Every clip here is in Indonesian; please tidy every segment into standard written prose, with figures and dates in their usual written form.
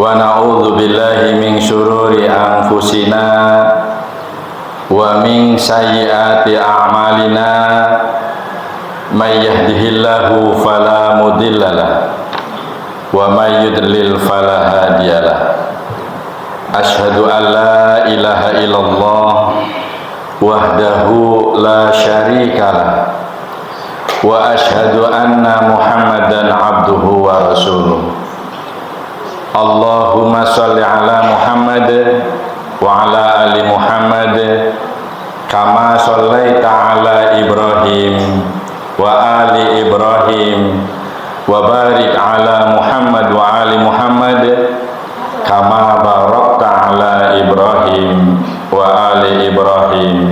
wa na'udzu billahi min syururi anfusina wa min sayyiati a'malina may yahdihillahu fala mudhillalah wa may yudlil fala hadiyalah. Asyhadu an la ilaha illallah wahdahu la syarikalah wa asyhadu anna Muhammadan abduhu wa rasuluh. Allahumma shalli ala Muhammad wa ala ali Muhammad kama shallaita ala Ibrahim wa ali Ibrahim wa barik ala Muhammad wa ali Muhammad kama barakta ala Ibrahim wa ali Ibrahim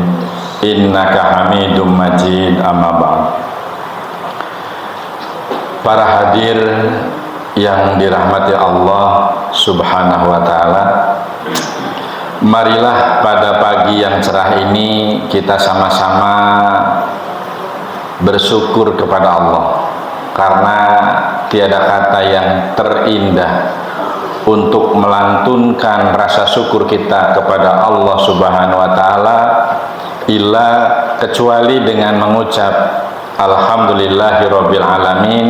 innaka Hamidum Majid. Amma ba'd. Para hadir yang dirahmati Allah Subhanahu wa ta'ala, marilah pada pagi yang cerah ini kita sama-sama bersyukur kepada Allah, karena tiada kata yang terindah untuk melantunkan rasa syukur kita kepada Allah Subhanahu wa ta'ala illa kecuali dengan mengucap alhamdulillahirabbil alamin.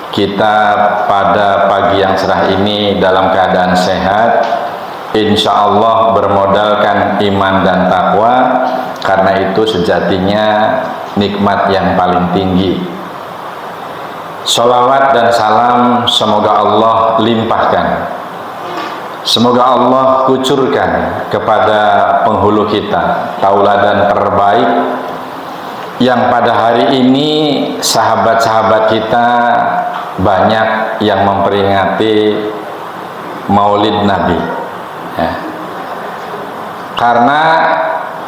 Kita pada pagi yang cerah ini dalam keadaan sehat, insya Allah bermodalkan iman dan takwa, karena itu sejatinya nikmat yang paling tinggi. Sholawat dan salam semoga Allah limpahkan, semoga Allah kucurkan kepada penghulu kita, tauladan terbaik yang pada hari ini sahabat-sahabat kita banyak yang memperingati Maulid Nabi ya. Karena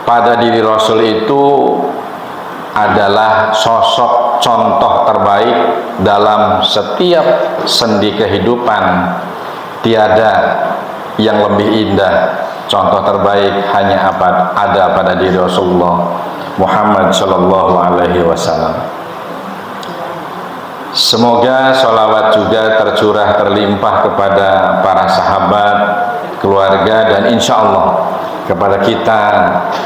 pada diri Rasul itu adalah sosok contoh terbaik dalam setiap sendi kehidupan. Tiada yang lebih indah, contoh terbaik hanya ada pada diri Rasulullah Muhammad sallallahu alaihi wasallam. Semoga sholawat juga tercurah terlimpah kepada para sahabat, keluarga, dan insya Allah kepada kita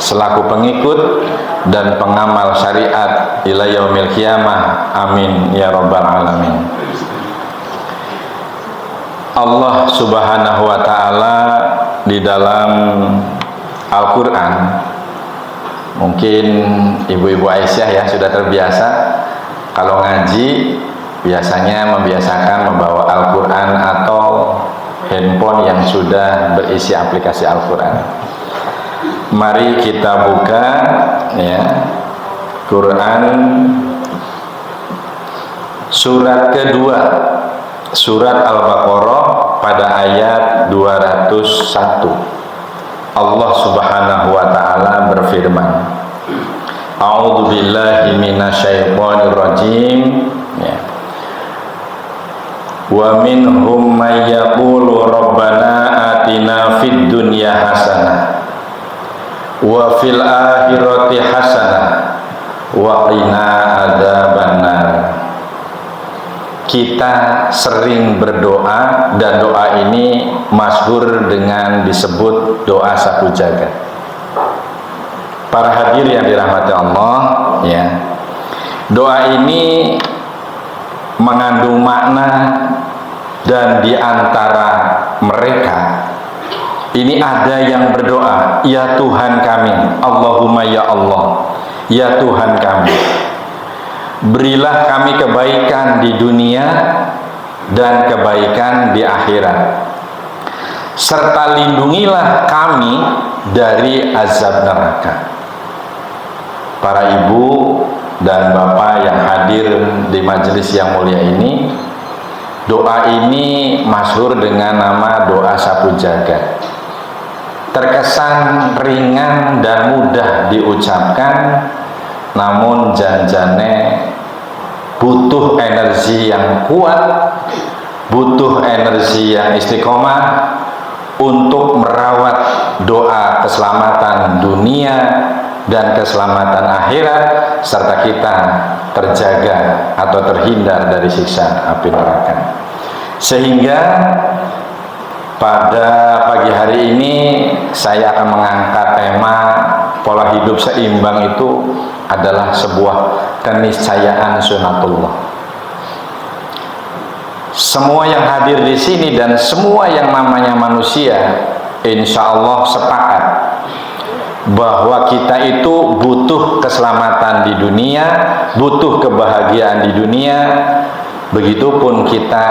selaku pengikut dan pengamal syariat ila yaumil qiyamah. Amin ya rabbal alamin. Allah Subhanahu wa ta'ala di dalam Al-Quran, mungkin ibu-ibu Aisyah ya sudah terbiasa kalau ngaji biasanya membiasakan membawa Al-Quran atau handphone yang sudah berisi aplikasi Al-Quran. Mari kita buka ya, Quran surat kedua, surat Al-Baqarah pada ayat 201. Allah Subhanahu wa ta'ala berfirman, A'udzu billahi minasyaitonir rajim ya. Wa minhum may yaqulu rabbana atina fid dunya hasanah wa fil akhirati hasanah wa qina adzabannar. Kita sering berdoa dan doa ini masyhur dengan disebut doa sapu jagat. Para hadir yang dirahmati Allah ya, doa ini mengandung makna, dan di antara mereka ini ada yang berdoa, ya Tuhan kami, Allahumma ya Allah, ya Tuhan kami, berilah kami kebaikan di dunia dan kebaikan di akhirat, serta lindungilah kami dari azab neraka. Para ibu dan bapak yang hadir di majelis yang mulia ini, doa ini masyhur dengan nama doa sapu jagat. Terkesan ringan dan mudah diucapkan, namun janjane butuh energi yang kuat, butuh energi yang istiqomah untuk merawat doa keselamatan dunia dan keselamatan akhirat, serta kita terjaga atau terhindar dari siksa api neraka. Sehingga pada pagi hari ini saya akan mengangkat tema pola hidup seimbang itu adalah sebuah keniscayaan sunatullah. Semua yang hadir di sini dan semua yang namanya manusia, insya Allah sepakat bahwa kita itu butuh keselamatan di dunia, butuh kebahagiaan di dunia. Begitupun kita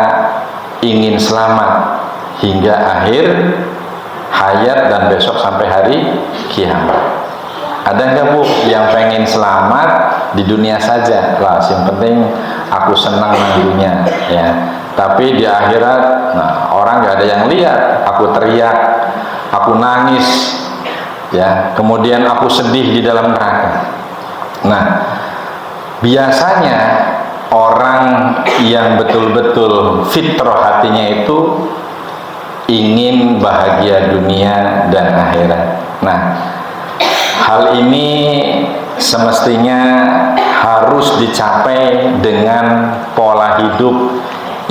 ingin selamat hingga akhir hayat dan besok sampai hari kiamat. Ada nggak Bu yang pengen selamat di dunia saja? Lah, yang penting aku senang di dunia, ya. Tapi di akhirat, nah, orang nggak ada yang lihat. Aku teriak, aku nangis, ya. Kemudian aku sedih di dalam neraka. Nah, biasanya orang yang betul-betul fitrah hatinya itu ingin bahagia dunia dan akhirat. Nah, hal ini semestinya harus dicapai dengan pola hidup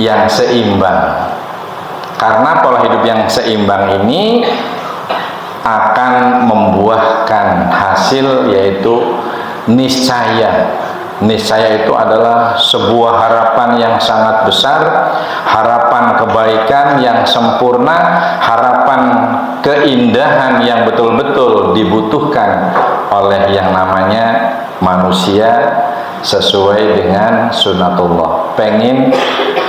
yang seimbang. Karena pola hidup yang seimbang ini akan membuahkan hasil, yaitu niscaya. Niscaya itu adalah sebuah harapan yang sangat besar, harapan kebaikan yang sempurna, harapan keindahan yang betul-betul dibutuhkan oleh yang namanya manusia sesuai dengan sunatullah. Pengen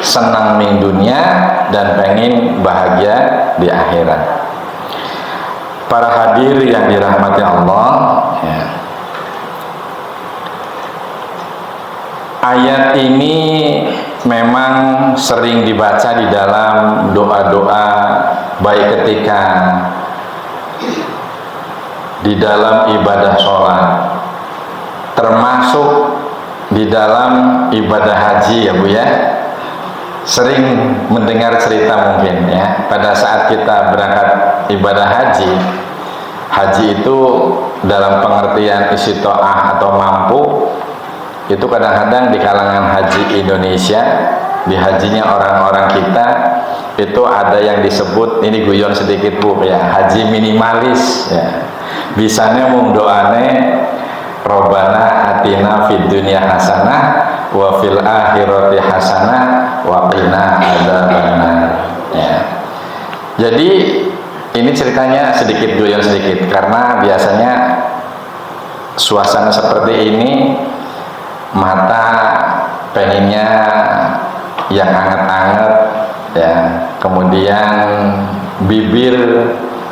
senang di dunia dan pengen bahagia di akhirat. Para hadir yang dirahmati Allah, ya. Ayat ini memang sering dibaca di dalam doa-doa, baik ketika di dalam ibadah sholat, termasuk di dalam ibadah haji, ya Bu ya. Sering mendengar cerita mungkin, ya, pada saat kita berangkat ibadah haji. Haji itu dalam pengertian istiqoah atau mampu, itu kadang-kadang di kalangan haji Indonesia, di hajinya orang-orang kita itu ada yang disebut, ini guyon sedikit Bu ya, haji minimalis, ya. Bisanya mung doane Robbana atina fid dunya hasanah wa fil akhirati hasanah wa qina adzabannar, ya. Jadi ini ceritanya sedikit guyon sedikit, karena biasanya suasana seperti ini mata pengennya yang hangat-hangat, ya. Kemudian bibir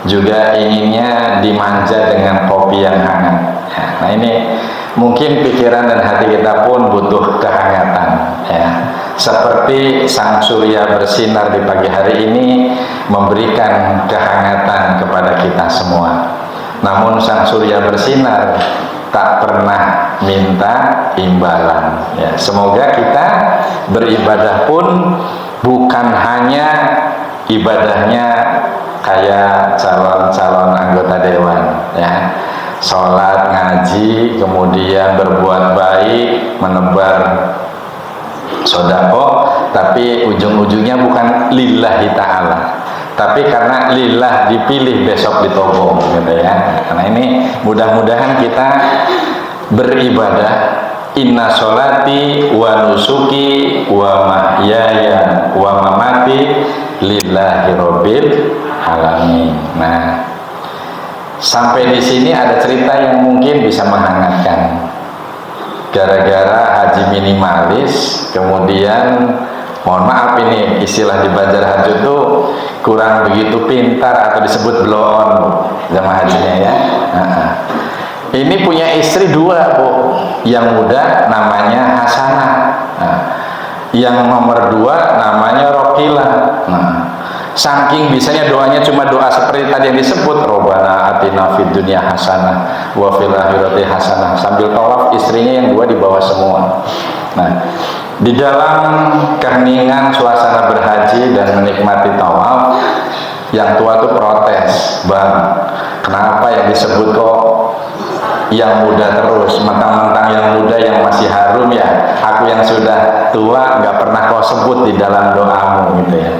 juga inginnya dimanja dengan kopi yang hangat, ya. Nah, ini mungkin pikiran dan hati kita pun butuh kehangatan, ya. Seperti sang surya bersinar di pagi hari ini memberikan kehangatan kepada kita semua. Namun sang surya bersinar tak pernah minta imbalan, ya. Semoga kita beribadah pun bukan hanya ibadahnya kayak calon-calon anggota dewan, ya. Sholat, ngaji, kemudian berbuat baik, menebar sodako, tapi ujung-ujungnya bukan lillahi ta'ala, tapi karena lillah dipilih besok ditobong, gitu ya. Karena ini mudah-mudahan kita beribadah, inna sholati wa nusuki wa mahyaya wa mamati lillahi rabbil alamin. Nah, sampai di sini ada cerita yang mungkin bisa menghangatkan. Gara-gara haji minimalis, kemudian mohon maaf ini istilah di Banjar Haji itu kurang begitu pintar atau disebut blow on jamaah hajinya, ya. Ini punya istri dua Bu, yang muda namanya Hasanah, yang nomor dua namanya Rokilah. Saking bisanya doanya cuma doa seperti tadi yang disebut, Robbana atina fid dunya hasanah wa fil akhirati hasanah, sambil tawaf istrinya yang dua di bawah semua. Nah, di dalam keheningan suasana berhaji dan menikmati tawaf, yang tua tuh protes, Bang, kenapa yang disebut kok yang muda terus, mentang-mentang yang muda yang masih harum, ya aku yang sudah tua nggak pernah kau sebut di dalam doamu, gitu ya.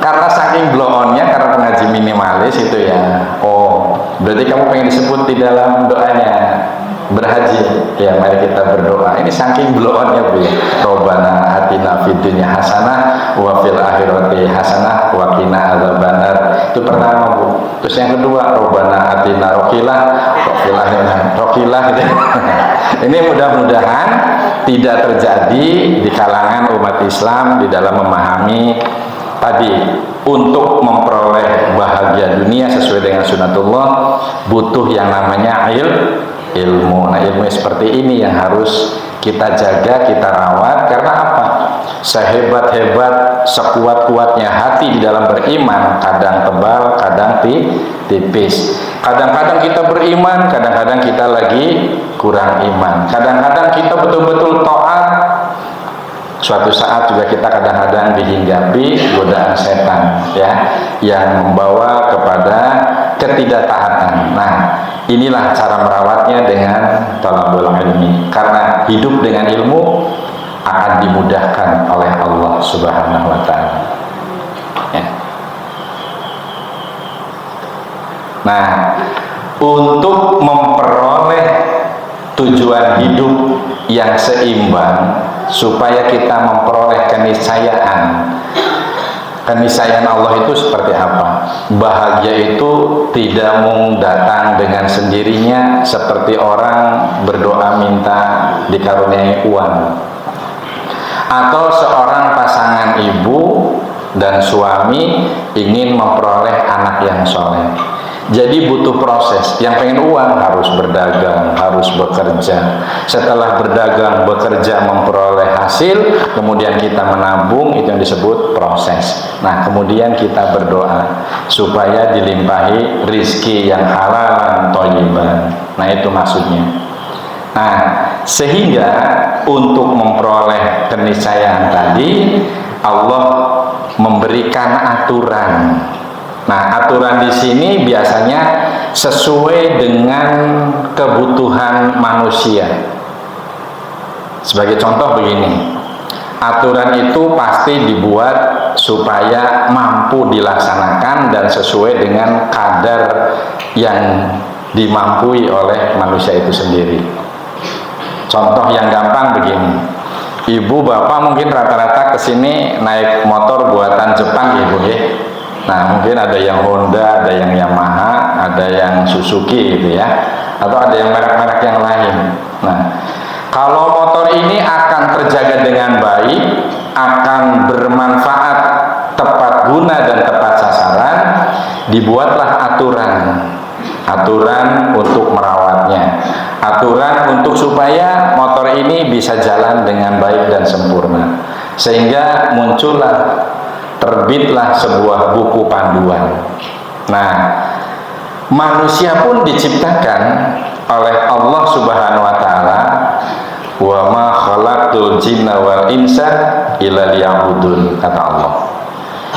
Karena Karena saking blow on-nya, karena pengaji minimalis itu ya. Oh, berarti kamu pengen disebut di dalam doanya berhaji. Ya, mari kita berdoa. Ini saking blow on-nya, Bu. Robbana atina fid dunya hasanah wa fil akhirati hasanah wa qina adzabannar. Itu pertama, Bu. Terus yang kedua, Robbana atina rokilah wa fil akhirati rokilah gitu. Ini mudah-mudahan tidak terjadi di kalangan umat Islam di dalam memahami tadi. Untuk memperoleh bahagia dunia sesuai dengan sunatullah butuh yang namanya ilmu. Nah, ilmu seperti ini yang harus kita jaga, kita rawat. Karena apa? Sehebat-hebat, sekuat-kuatnya hati di dalam beriman, kadang tebal, kadang tipis. Kadang-kadang kita beriman, kadang-kadang kita lagi kurang iman. Kadang-kadang kita betul-betul taat, suatu saat juga kita kadang-kadang dihinggapi godaan setan, ya, yang membawa kepada ketidaktaatan. Nah, inilah cara merawatnya dengan talabul ilmi. Karena hidup dengan ilmu akan dimudahkan oleh Allah Subhanahu wa Ta'ala. Ya. Nah, untuk memperoleh tujuan hidup yang seimbang, supaya kita memperoleh keniscayaan Allah itu seperti apa? Bahagia itu tidak mung datang dengan sendirinya seperti orang berdoa minta dikaruniai uang, atau seorang pasangan ibu dan suami ingin memperoleh anak yang soleh. Jadi butuh proses. Yang pengen uang harus berdagang, harus bekerja. Setelah berdagang, bekerja, memperoleh hasil, kemudian kita menabung, itu yang disebut proses. Nah, kemudian kita berdoa supaya dilimpahi rizki yang halal thayyiban. Nah, itu maksudnya. Nah, sehingga untuk memperoleh keniscayaan tadi, Allah memberikan aturan. Nah, aturan di sini biasanya sesuai dengan kebutuhan manusia. Sebagai contoh begini, aturan itu pasti dibuat supaya mampu dilaksanakan dan sesuai dengan kadar yang dimampui oleh manusia itu sendiri. Contoh yang gampang begini, ibu bapak mungkin rata-rata kesini naik motor buatan Jepang, ibu ya. Nah, mungkin ada yang Honda, ada yang Yamaha, ada yang Suzuki gitu ya, atau ada yang merek-merek yang lain. Nah, kalau motor ini akan terjaga dengan baik, akan bermanfaat, tepat guna dan tepat sasaran, dibuatlah aturan untuk merawatnya, aturan untuk supaya motor ini bisa jalan dengan baik dan sempurna, sehingga muncullah, terbitlah sebuah buku panduan. Nah, manusia pun diciptakan oleh Allah Subhanahu wa Ta'ala, wa ma khalaqtul jinna wal insa illa liya'budun, kata Allah.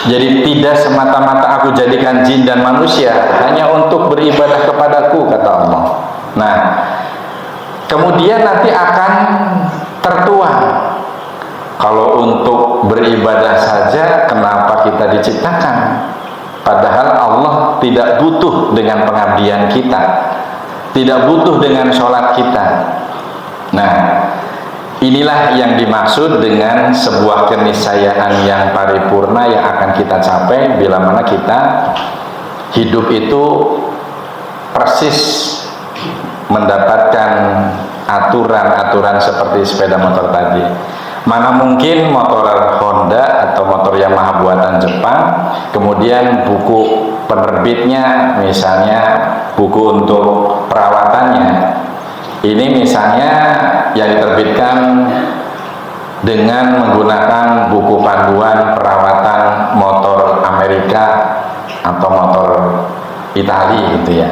Jadi tidak semata-mata aku jadikan jin dan manusia hanya untuk beribadah kepadaku, kata Allah. Nah, kemudian nanti akan tertuang. Kalau untuk beribadah saja, kenapa kita diciptakan? Padahal Allah tidak butuh dengan pengabdian kita, tidak butuh dengan sholat kita. Nah, inilah yang dimaksud dengan sebuah keniscayaan yang paripurna yang akan kita capai bila mana kita hidup itu persis mendapatkan aturan-aturan seperti sepeda motor tadi. Mana mungkin motor Honda atau motor Yamaha buatan Jepang, kemudian buku penerbitnya, misalnya buku untuk perawatannya, ini misalnya yang diterbitkan dengan menggunakan buku panduan perawatan motor Amerika atau motor Italia gitu ya.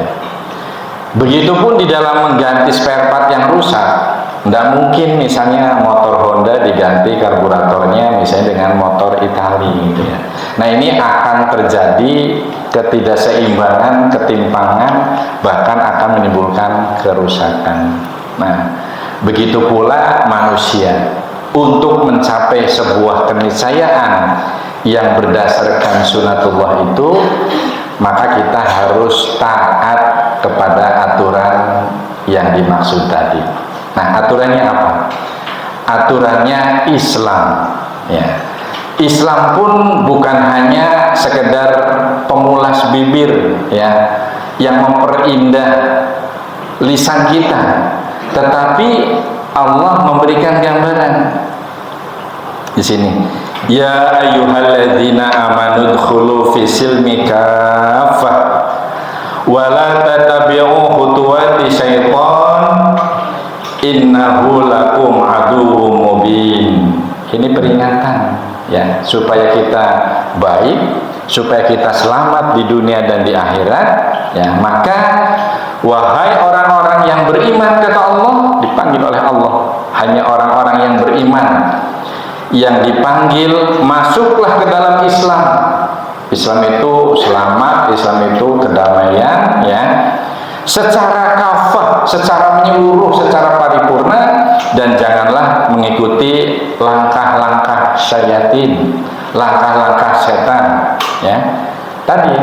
Begitupun di dalam mengganti spare part yang rusak, tidak mungkin misalnya motor Honda diganti karburatornya misalnya dengan motor Italia gitu ya. Nah, ini akan terjadi ketidakseimbangan, ketimpangan, bahkan akan menimbulkan kerusakan. Nah, begitu pula manusia. Untuk mencapai sebuah keniscayaan yang berdasarkan sunatullah itu, maka kita harus taat kepada aturan yang dimaksud tadi. Nah, aturannya apa? Aturannya Islam, ya. Islam pun bukan hanya sekedar pemulas bibir, ya, yang memperindah lisan kita, tetapi Allah memberikan gambaran di sini. Ya ayyuhalladzina amanu dkhulu fi silmi kaffah wa la tattabi'u khutuwati syaitan innahu lakum aduwwum mubin. Ini peringatan, ya, supaya kita baik, supaya kita selamat di dunia dan di akhirat, ya. Maka wahai orang-orang yang beriman, kata Allah, dipanggil oleh Allah, hanya orang-orang yang beriman yang dipanggil, masuklah ke dalam Islam. Islam itu selamat, Islam itu kedamaian, ya, secara kafah, secara menyeluruh, secara paripurna, dan janganlah mengikuti langkah-langkah syaitan, langkah-langkah setan, ya. Tadi,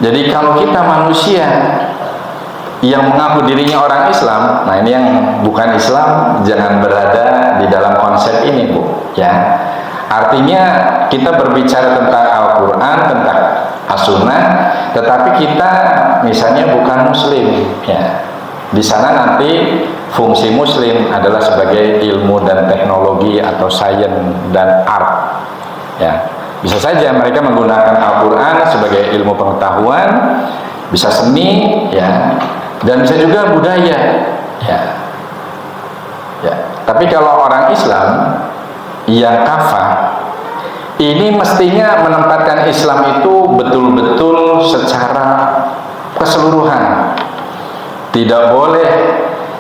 jadi kalau kita manusia yang mengaku dirinya orang Islam, nah ini yang bukan Islam jangan berada di dalam konsep ini, Bu, ya. Artinya kita berbicara tentang Al-Quran, tentang As-Sunnah, tetapi kita misalnya bukan Muslim, ya. Di sana nanti fungsi Muslim adalah sebagai ilmu dan teknologi atau sains dan art, ya. Bisa saja mereka menggunakan Al-Quran sebagai ilmu pengetahuan, bisa seni, ya, dan bisa juga budaya, ya. Ya. Tapi kalau orang Islam yang kafah, ini mestinya menempatkan Islam itu betul-betul secara keseluruhan. Tidak boleh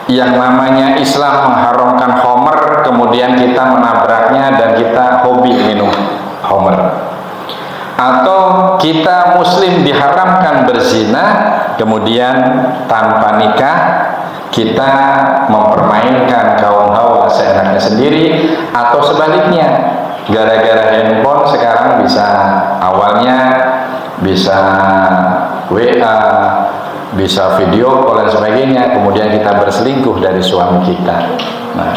yang namanya Islam mengharamkan khamr, kemudian kita menabraknya dan kita hobi minum khamr. Atau kita Muslim diharamkan berzina, kemudian tanpa nikah kita mempermainkan kaum hawa seenaknya sendiri, atau sebaliknya, gara-gara handphone sekarang bisa, awalnya bisa WA, bisa video call dan sebagainya, kemudian kita berselingkuh dari suami kita. Nah,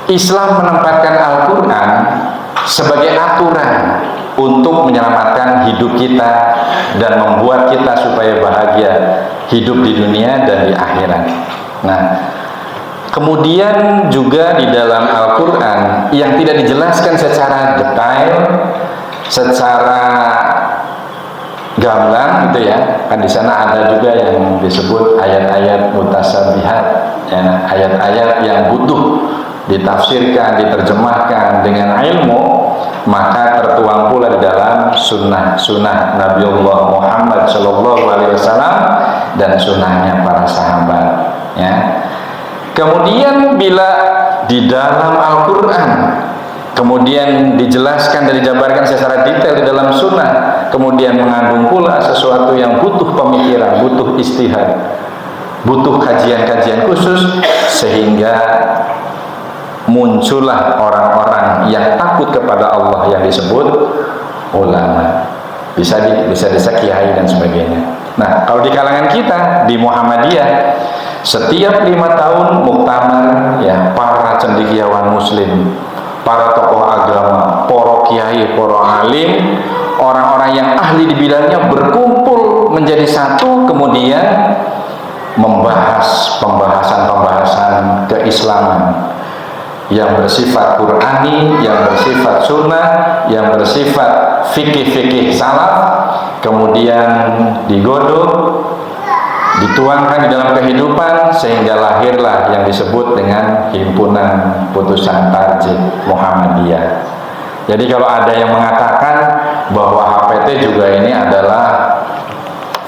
Islam menempatkan Al-Quran sebagai aturan untuk menyelamatkan hidup kita dan membuat kita supaya bahagia hidup di dunia dan di akhirat. Nah, kemudian juga di dalam Al-Quran yang tidak dijelaskan secara detail, secara gamblang gitu ya, kan di sana ada juga yang disebut ayat-ayat mutasyabihat, ya, ayat-ayat yang butuh ditafsirkan, diterjemahkan dengan ilmu, maka tertuang pula di dalam sunnah Nabiullah Muhammad SAW dan sunnahnya para sahabat, ya. Kemudian bila di dalam Al-Quran kemudian dijelaskan dan dijabarkan secara detail di dalam sunnah, kemudian mengandung pula sesuatu yang butuh pemikiran, butuh istihad, butuh kajian-kajian khusus, sehingga muncullah orang-orang yang takut kepada Allah yang disebut ulama, bisa kiai dan sebagainya. Nah, kalau di kalangan kita di Muhammadiyah, setiap 5 tahun muktamar, ya, para cendekiawan Muslim, para tokoh agama, para kiai, para alim, orang-orang yang ahli di bidangnya berkumpul menjadi satu, kemudian membahas pembahasan keislaman yang bersifat Qur'ani, yang bersifat sunnah, yang bersifat fikih-fikih salaf, kemudian digodok, dituangkan di dalam kehidupan, sehingga lahirlah yang disebut dengan Himpunan Putusan Tarjih Muhammadiyah. Jadi kalau ada yang mengatakan bahwa HPT juga ini adalah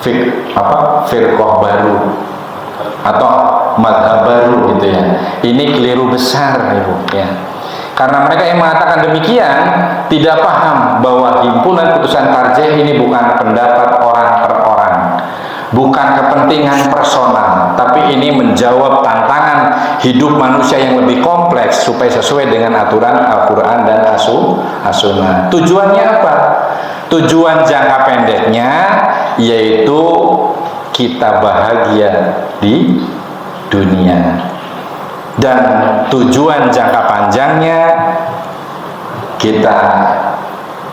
firqah baru atau madhab baru gitu ya, ini keliru besar, Ibu, ya. Karena mereka yang mengatakan demikian tidak paham bahwa Himpunan Putusan Tarjih ini bukan pendapat orang per orang, bukan kepentingan personal, tapi ini menjawab tantangan hidup manusia yang lebih kompleks supaya sesuai dengan aturan Al-Quran dan As-Sunnah. Tujuannya apa? Tujuan jangka pendeknya yaitu kita bahagia di dunia, dan tujuan jangka panjangnya kita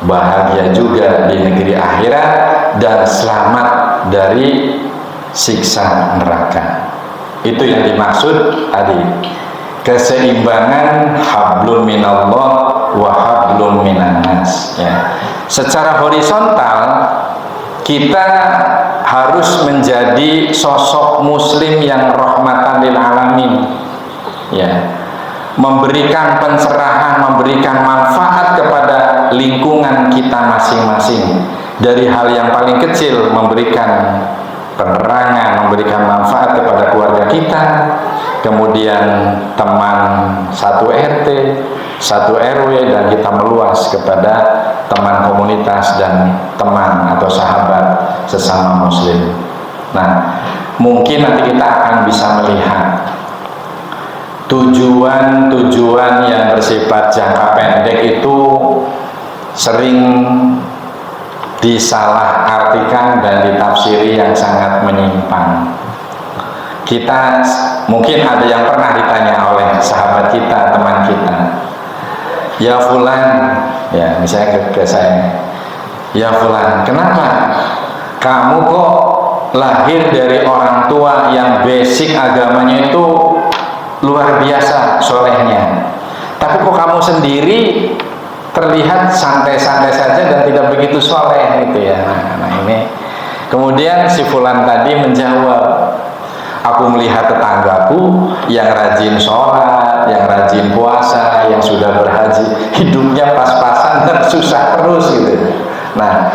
bahagia juga di negeri akhirat dan selamat dari siksa neraka. Itu yang dimaksud tadi, keseimbangan hablum minallah wa hablum minannas, ya. Secara horizontal kita harus menjadi sosok muslim yang rahmatan lil alamin, ya, memberikan pencerahan, memberikan manfaat kepada lingkungan kita masing-masing, dari hal yang paling kecil memberikan penerangan, memberikan manfaat kepada keluarga kita, kemudian teman satu RT, satu RW, dan kita meluas kepada teman komunitas dan teman atau sahabat sesama muslim. Nah, mungkin nanti kita akan bisa melihat tujuan-tujuan yang bersifat jangka pendek itu sering disalahartikan dan ditafsiri yang sangat menyimpang. Kita mungkin ada yang pernah ditanya oleh sahabat kita, teman kita, ya fulan, ya misalnya ke saya, ya fulan, kenapa kamu kok lahir dari orang tua yang basic agamanya itu luar biasa solehnya, tapi kok kamu sendiri terlihat santai-santai saja dan tidak begitu soleh gitu ya. Nah ini kemudian si fulan tadi menjawab, aku melihat tetanggaku yang rajin sholat, yang rajin puasa, yang sudah berhaji, hidupnya pas-pasan dan susah terus gitu. Nah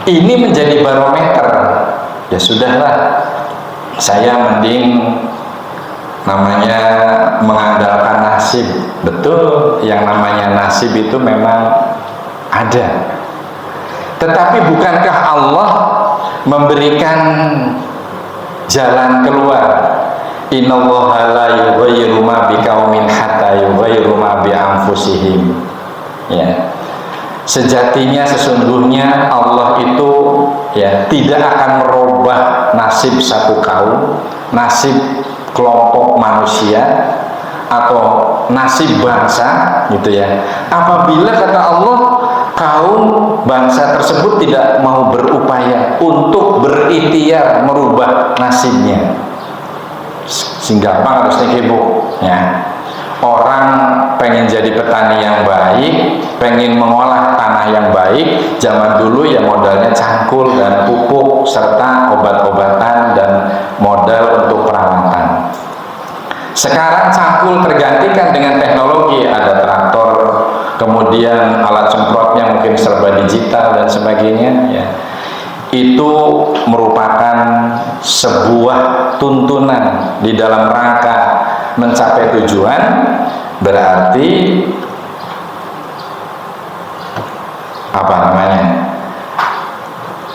ini menjadi barometer, ya sudahlah, saya mending namanya mengandalkan nasib. Betul, yang namanya nasib itu memang ada, tetapi bukankah Allah memberikan jalan keluar? Innallaha la yughayyiru ma biqaumin hatta yughayyiru ma bi anfusihim, ya. Sejatinya sesungguhnya Allah itu ya tidak akan merubah nasib satu kaum, nasib kelompok manusia atau nasib bangsa gitu ya, apabila kata Allah kaum bangsa tersebut tidak mau berupaya untuk berikhtiar merubah nasibnya. Sehingga apa harusnya ibu ya, orang pengen jadi petani yang baik, pengen mengolah tanah yang baik, zaman dulu ya modalnya cangkul dan pupuk serta obat-obatan dan modal untuk perawatan. Sekarang cangkul tergantikan dengan teknologi, ada traktor, kemudian alat semprotnya mungkin serba digital dan sebagainya ya. Itu merupakan sebuah tuntunan di dalam rangka mencapai tujuan, berarti apa namanya,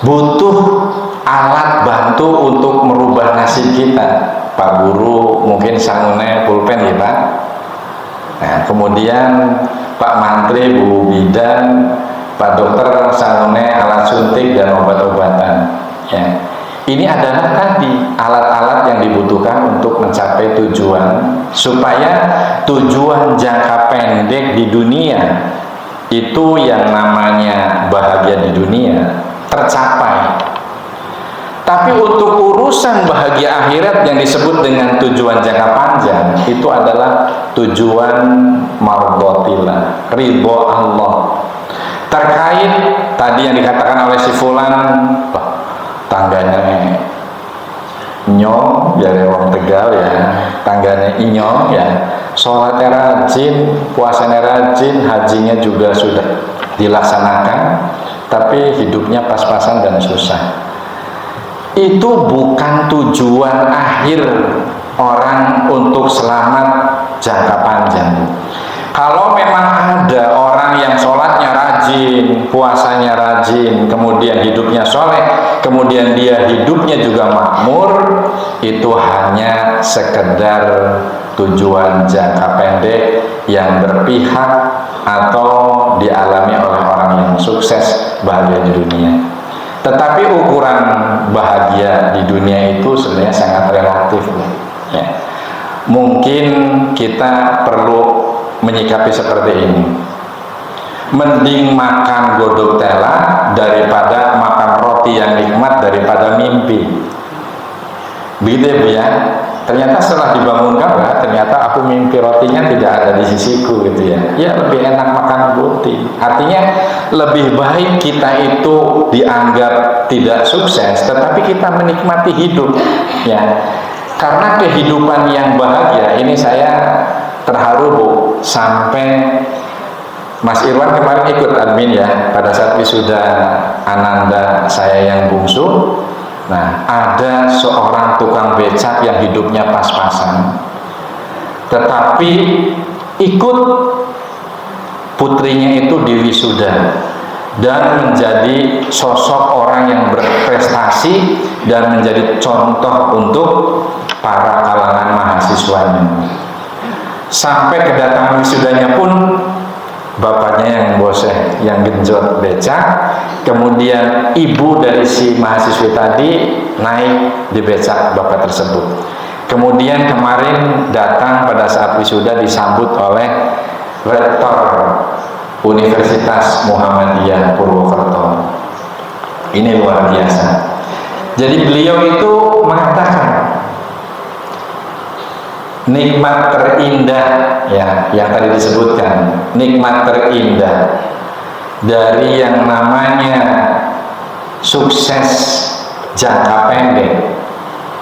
butuh alat bantu untuk merubah nasib kita. Pak Guru mungkin sangune pulpen ya Pak. Nah, kemudian Pak Mantri, Bu Bidan, Pak Dokter sangune alat suntik dan obat-obatan ya. Ini adalah tadi alat-alat yang dibutuhkan untuk mencapai tujuan, supaya tujuan jangka pendek di dunia itu yang namanya bahagia di dunia tercapai. Tapi untuk urusan bahagia akhirat yang disebut dengan tujuan jangka panjang, itu adalah tujuan mardhatillah, ridho Allah. Terkait tadi yang dikatakan oleh si fulan, tangganya nyong, biar orang Tegal ya, tangganya inyong ya, sholatnya rajin, puasanya rajin, hajinya juga sudah dilaksanakan, tapi hidupnya pas-pasan dan susah. Itu bukan tujuan akhir orang untuk selamat jangka panjang. Kalau memang ada orang yang sholatnya rajin, puasanya rajin, kemudian hidupnya soleh, kemudian dia hidupnya juga makmur, itu hanya sekedar tujuan jangka pendek yang berpihak atau dialami oleh orang yang sukses bahagia di dunia. Tetapi ukuran bahagia di dunia itu sebenarnya sangat relatif, ya. Mungkin kita perlu menyikapi seperti ini. Mending makan godok tela daripada makan roti yang nikmat daripada mimpi. Begitu ya Bu ya. Ternyata setelah dibangunkan, ternyata aku mimpi rotinya tidak ada di sisiku gitu ya. Ya lebih enak makan roti. Artinya lebih baik kita itu dianggap tidak sukses, tetapi kita menikmati hidup ya. Karena kehidupan yang bahagia ini saya terharu Bu, sampai Mas Irwan kemarin ikut admin ya pada saat wisuda Ananda saya yang bungsu. Nah, ada seorang tukang becak yang hidupnya pas-pasan, tetapi ikut putrinya itu di wisuda dan menjadi sosok orang yang berprestasi dan menjadi contoh untuk para kalangan mahasiswanya. Sampai kedatangan wisudanya pun bapaknya yang boseh, yang genjot becak, kemudian ibu dari si mahasiswi tadi naik di becak bapak tersebut. Kemudian kemarin datang pada saat wisuda disambut oleh rektor Universitas Muhammadiyah Purwokerto. Ini luar biasa. Jadi beliau itu mengatakan nikmat terindah ya, yang tadi disebutkan, nikmat terindah dari yang namanya sukses jangka pendek,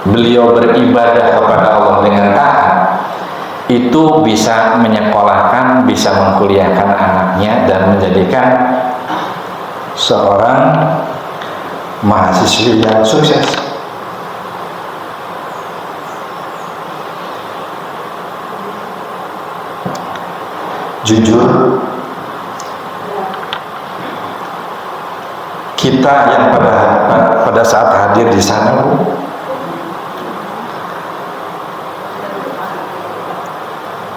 beliau beribadah kepada Allah dengan taat, itu bisa menyekolahkan, bisa mengkuliahkan anaknya dan menjadikan seorang mahasiswi yang sukses. Jujur, kita yang pada saat hadir di sana Bu,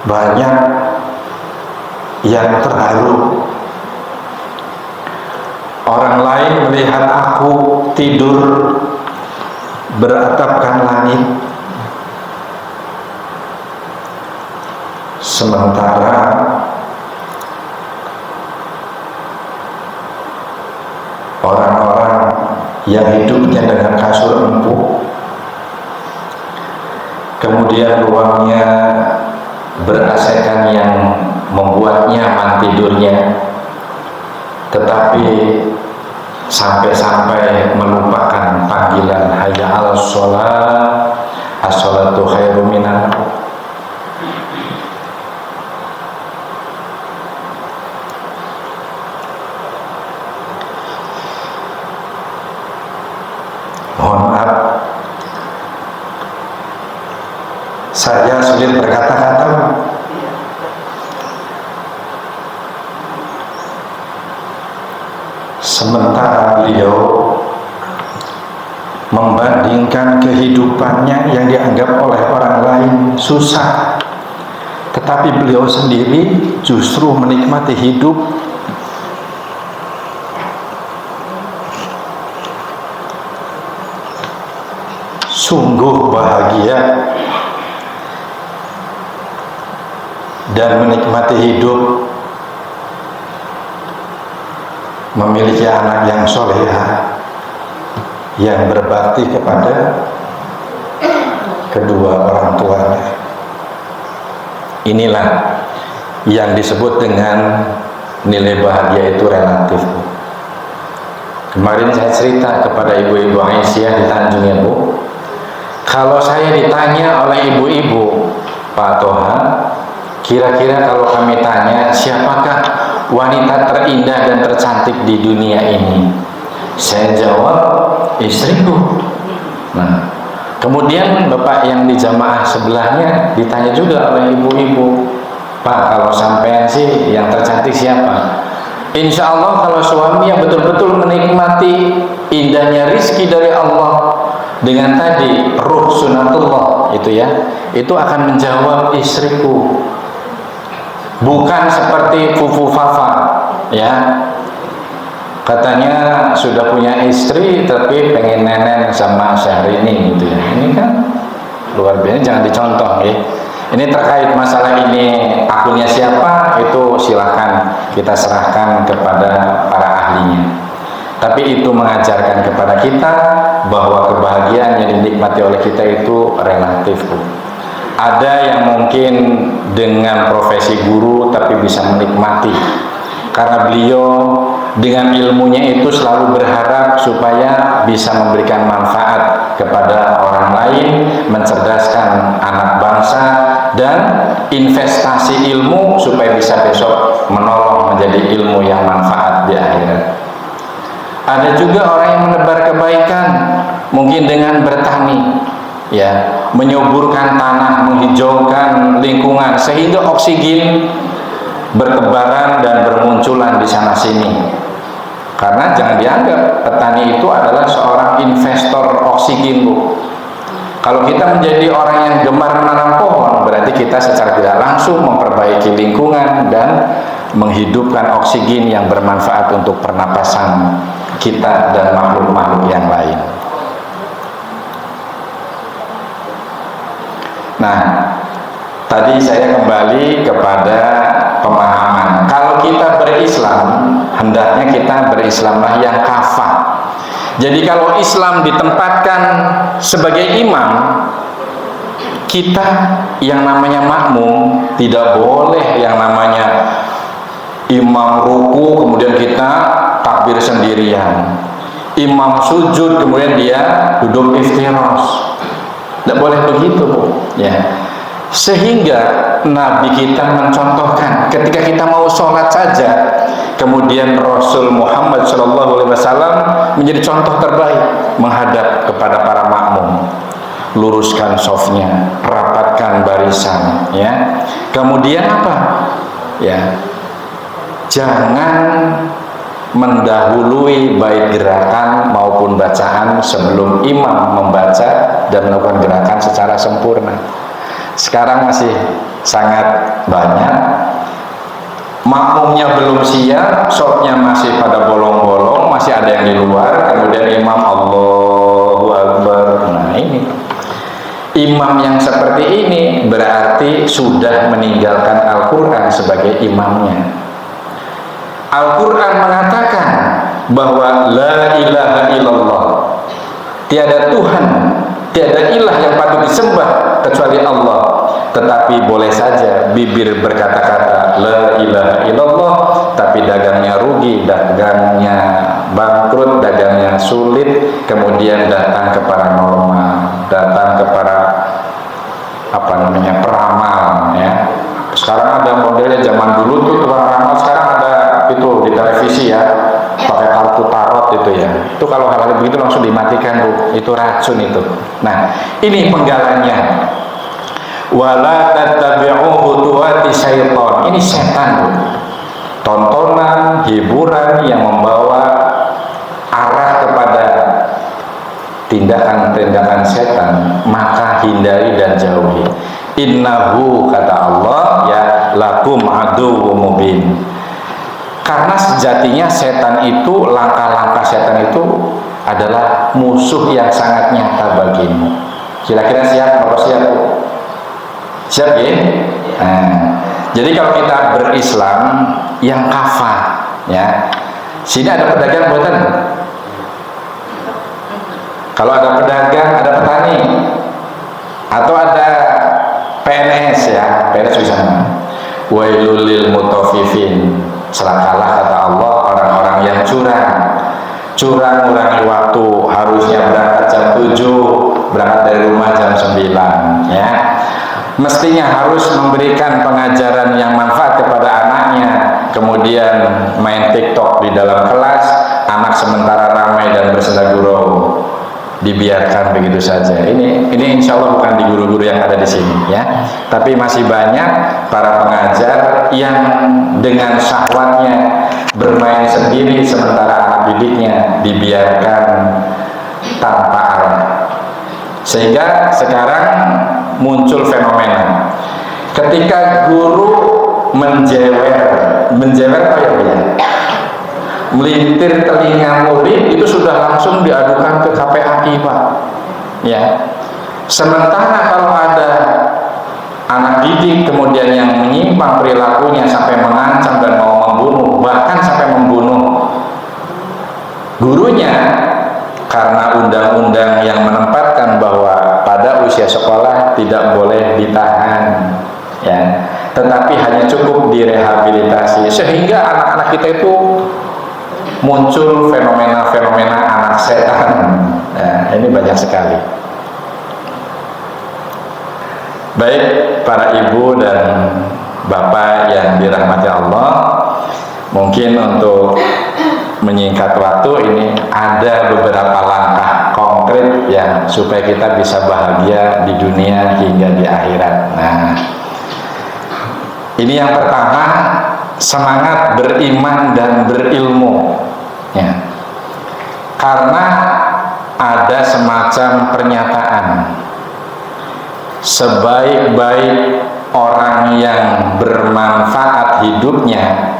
banyak yang terharu. Orang lain melihat aku tidur beratapkan langit, sementara orang-orang yang hidupnya dengan kasur empuk, kemudian ruangnya ber-AC-kan yang membuat nyaman tidurnya, tetapi sampai-sampai melupakan panggilan hayya 'alas shalah, as-shalatu khairum minan naum. Mohon maaf, saya sulit berkata-kata. Sementara beliau membandingkan kehidupannya yang dianggap oleh orang lain susah, tetapi beliau sendiri justru menikmati hidup. Sungguh bahagia dan menikmati hidup, memiliki anak yang soleha, yang berbakti kepada kedua orang tuanya. Inilah yang disebut dengan nilai bahagia itu relatif. Kemarin saya cerita kepada ibu-ibu Aisyah di Tanjung ya Bu, kalau saya ditanya oleh ibu-ibu, Pak Toha, kira-kira kalau kami tanya siapakah wanita terindah dan tercantik di dunia ini, saya jawab istriku. Nah, kemudian bapak yang di jamaah sebelahnya ditanya juga oleh ibu-ibu, Pak, kalau sampean sih yang tercantik siapa? Insya Allah kalau suami yang betul-betul menikmati indahnya rizki dari Allah dengan tadi ruh sunatullah itu ya, itu akan menjawab istriku, bukan seperti Fufu Fafa ya, katanya sudah punya istri tapi pengen nenen sama Syahrini gitu ya. Ini kan luar biasa, jangan dicontoh ya. Ini terkait masalah ini akunnya siapa, itu silahkan kita serahkan kepada para ahlinya. Tapi itu mengajarkan kepada kita bahwa kebahagiaan yang dinikmati oleh kita itu relatif. Ada yang mungkin dengan profesi guru tapi bisa menikmati karena beliau dengan ilmunya itu selalu berharap supaya bisa memberikan manfaat kepada orang lain, mencerdaskan anak bangsa, dan investasi ilmu supaya bisa besok menolong menjadi ilmu yang manfaat di akhirat. Ada juga orang yang menebar kebaikan mungkin dengan bertani ya, menyuburkan tanah, menghijaukan lingkungan sehingga oksigen bertebaran dan bermunculan di sana sini. Karena jangan dianggap petani itu adalah seorang investor oksigen, Bu. Kalau kita menjadi orang yang gemar menanam pohon, berarti kita secara tidak langsung memperbaiki lingkungan dan menghidupkan oksigen yang bermanfaat untuk pernapasan kita dan makhluk-makhluk yang lain. Nah, tadi saya kembali kepada pemahaman. Kalau kita berislam, hendaknya kita berislamlah yang kafah. Jadi kalau Islam ditempatkan sebagai imam, kita yang namanya makmum tidak boleh yang namanya imam ruku kemudian kita takbir sendirian, imam sujud kemudian dia duduk iftiros. Tidak boleh begitu, ya. Sehingga Nabi kita mencontohkan ketika kita mau sholat saja, kemudian Rasul Muhammad SAW menjadi contoh terbaik menghadap kepada para makmum. Luruskan shofnya, rapatkan barisan, ya. Kemudian apa? Ya, jangan mendahului baik gerakan maupun bacaan sebelum imam membaca dan melakukan gerakan secara sempurna. Sekarang masih sangat banyak makmumnya belum siap, shofnya masih pada bolong-bolong, masih ada yang di luar, kemudian imam Allahu Akbar. Nah, ini imam yang seperti ini berarti sudah meninggalkan Al-Quran sebagai imamnya. Al-Quran mengatakan bahwa la ilaha illallah, tiada Tuhan, tiada ilah yang patut disembah kecuali Allah. Tetapi boleh saja bibir berkata-kata la ilaha illallah, tapi dagangnya rugi, dagangnya bangkrut, dagangnya sulit, kemudian datang ke paranormal, datang ke para peramal, ya. Sekarang ada modelnya, zaman dulu tuh tukang ramal, sekarang ada itu di televisi ya, pakai kartu tarot itu ya. Itu kalau hal-hal begitu langsung dimatikan, Bu. Itu racun itu. Nah, ini penggalannya. Wala tattabi'u khutuwati syaitan. Ini setan, Bu. Tontonan, hiburan yang membawa arah kepada tindakan-tindakan setan, maka hindari dan jauhi. Innahu, kata Allah, ya lakum aduwwum mubin. Karena sejatinya setan itu, langkah-langkah setan itu adalah musuh yang sangat nyata bagimu. Kira-kira siap? Apa siap? Siap ya? Nah, jadi kalau kita berislam yang kafah, ya. Sini ada pedagang buatan. Kalau ada pedagang, ada petani, atau ada PNS ya, PNS bisa. Wailul lil mutaffifin. Celakalah, kata Allah, orang-orang yang curang ngurangi waktu, harusnya berangkat jam 7, berangkat dari rumah jam 9, ya. Mestinya harus memberikan pengajaran yang manfaat kepada anaknya, kemudian main TikTok di dalam kelas, anak sementara ramai dan bersenda gurau. dibiarkan begitu saja. Ini insya Allah bukan di guru-guru yang ada di sini ya, tapi masih banyak para pengajar yang dengan syahwatnya bermain sendiri sementara anak didiknya dibiarkan tanpa arah. Sehingga sekarang muncul fenomena ketika guru menjewer apa ya, melintir telinga murid, itu sudah langsung diadukan ke KPAI Pak ya. Sementara kalau ada anak didik kemudian yang menyimpang perilakunya sampai mengancam dan mau membunuh, bahkan sampai membunuh gurunya, karena undang-undang yang menempatkan bahwa pada usia sekolah tidak boleh ditahan ya, tetapi hanya cukup direhabilitasi, sehingga anak-anak kita itu muncul fenomena-fenomena anak setan. Nah, ini banyak sekali. Baik para ibu dan bapak yang dirahmati Allah, mungkin untuk menyingkat waktu ini ada beberapa langkah konkret ya supaya kita bisa bahagia di dunia hingga di akhirat. Nah, ini yang pertama, semangat beriman dan berilmu ya. Karena ada semacam pernyataan, sebaik-baik orang yang bermanfaat hidupnya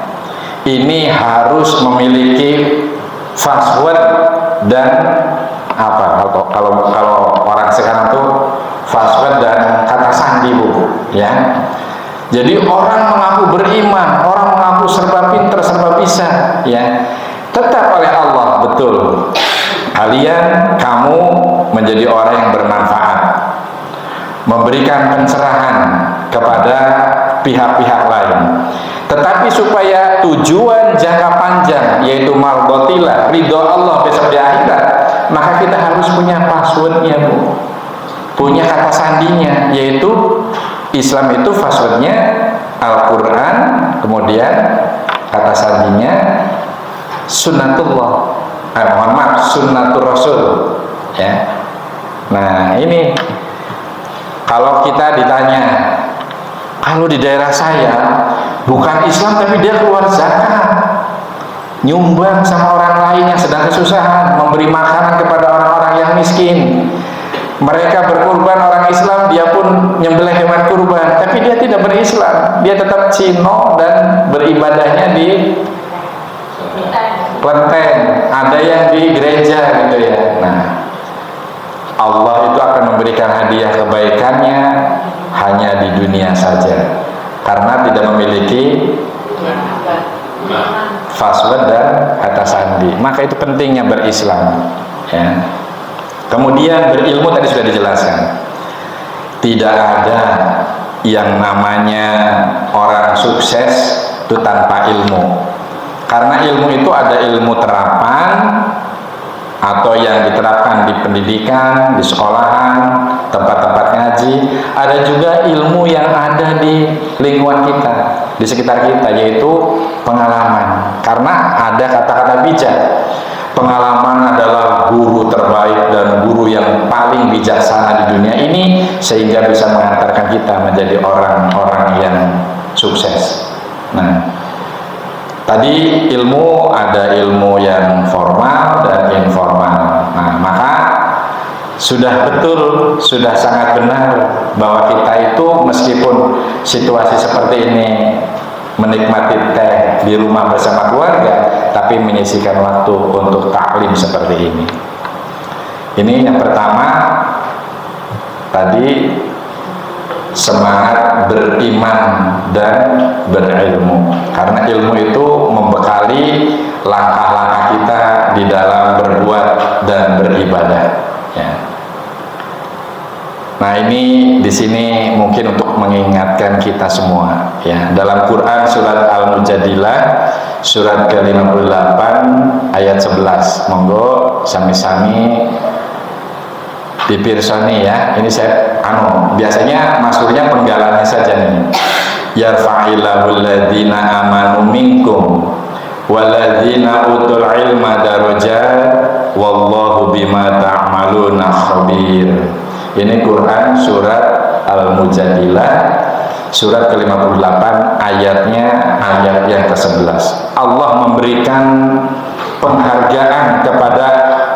ini harus memiliki password dan apa, kalau orang sekarang tuh password dan kata sandi Bu ya. Jadi orang mengaku beriman, orang mengaku serba pintar, serba bisa ya, tetap oleh Allah betul kamu menjadi orang yang bermanfaat, memberikan pencerahan kepada pihak-pihak lain. Tetapi supaya tujuan jangka panjang, yaitu mardotillah, ridho Allah besok di akhirat, maka kita harus punya passwordnya Bu, punya kata sandinya, yaitu Islam itu passwordnya Al-Quran, kemudian kata sandinya sunnatullah, sunnatul Rasul ya. Nah ini kalau kita ditanya, kalau di daerah saya bukan Islam tapi dia keluar zakat, nyumbang sama orang lain yang sedang kesusahan, memberi makanan kepada orang-orang yang miskin, mereka berkurban, orang Islam dia pun nyembelih hewan kurban, tapi dia tidak berislam, dia tetap Cino dan beribadahnya di kelenteng, ada yang di gereja gitu ya. Nah, Allah itu akan memberikan hadiah kebaikannya hanya di dunia saja, karena tidak memiliki password dan kata sandi. Maka itu pentingnya berislam ya. Kemudian berilmu tadi sudah dijelaskan, tidak ada yang namanya orang sukses itu tanpa ilmu. Karena ilmu itu ada ilmu terapan atau yang diterapkan di pendidikan, di sekolahan, tempat-tempat ngaji. Ada juga ilmu yang ada di lingkungan kita, di sekitar kita, yaitu pengalaman. Karena ada kata-kata bijak, pengalaman adalah guru terbaik dan guru yang paling bijaksana di dunia ini, sehingga bisa mengantarkan kita menjadi orang-orang yang sukses. Nah, tadi ilmu ada ilmu yang formal dan informal. Nah, maka sudah betul, sudah sangat benar bahwa kita itu meskipun situasi seperti ini, menikmati teh di rumah bersama keluarga, tapi menyisihkan waktu untuk taklim seperti ini. Ini yang pertama tadi, semangat beriman dan berilmu, karena ilmu itu membekali langkah-langkah kita di dalam berbuat dan beribadah ya. Nah, ini di sini mungkin untuk mengingatkan kita semua ya. Dalam Quran surat Al-Mujadilah surat ke-58 ayat 11. Monggo sami-sami dipirsani ya. Ini saya biasanya maksudnya penggalannya saja nih. Yarfa'illahu alladhina amanu minkum walladzina utul ilma darajat wallahu bima ta'maluna khabir. Ini Quran surat Al-Mujadilah surat ke-58, ayatnya ayat yang ke-11. Allah memberikan penghargaan kepada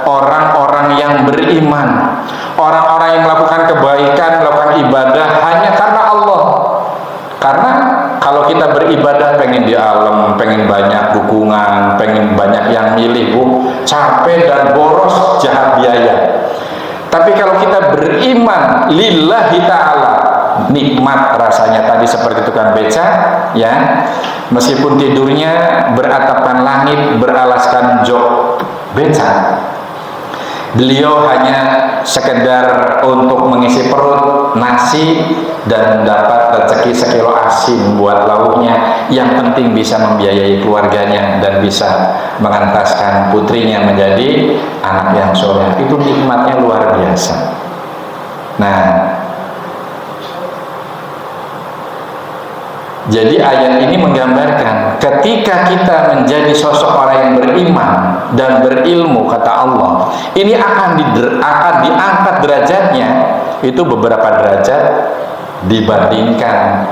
orang-orang yang beriman, orang-orang yang melakukan kebaikan, melakukan ibadah hanya karena Allah. Karena kalau kita beribadah pengen di alam, pengen banyak dukungan, pengen banyak yang milih, capek dan boros, jahat biaya. Tapi kalau kita beriman lillahi ta'ala, nikmat rasanya tadi seperti tukang beca, ya, meskipun tidurnya beratapkan langit, beralaskan jok beca, beliau hanya sekedar untuk mengisi perut nasi dan dapat rezeki sekilo asin buat lauknya. Yang penting bisa membiayai keluarganya dan bisa mengentaskan putrinya menjadi anak yang soleh. Itu nikmatnya luar biasa. Nah, jadi ayat ini menggambarkan ketika kita menjadi sosok orang yang beriman dan berilmu, kata Allah, ini akan diangkat derajatnya itu beberapa derajat dibandingkan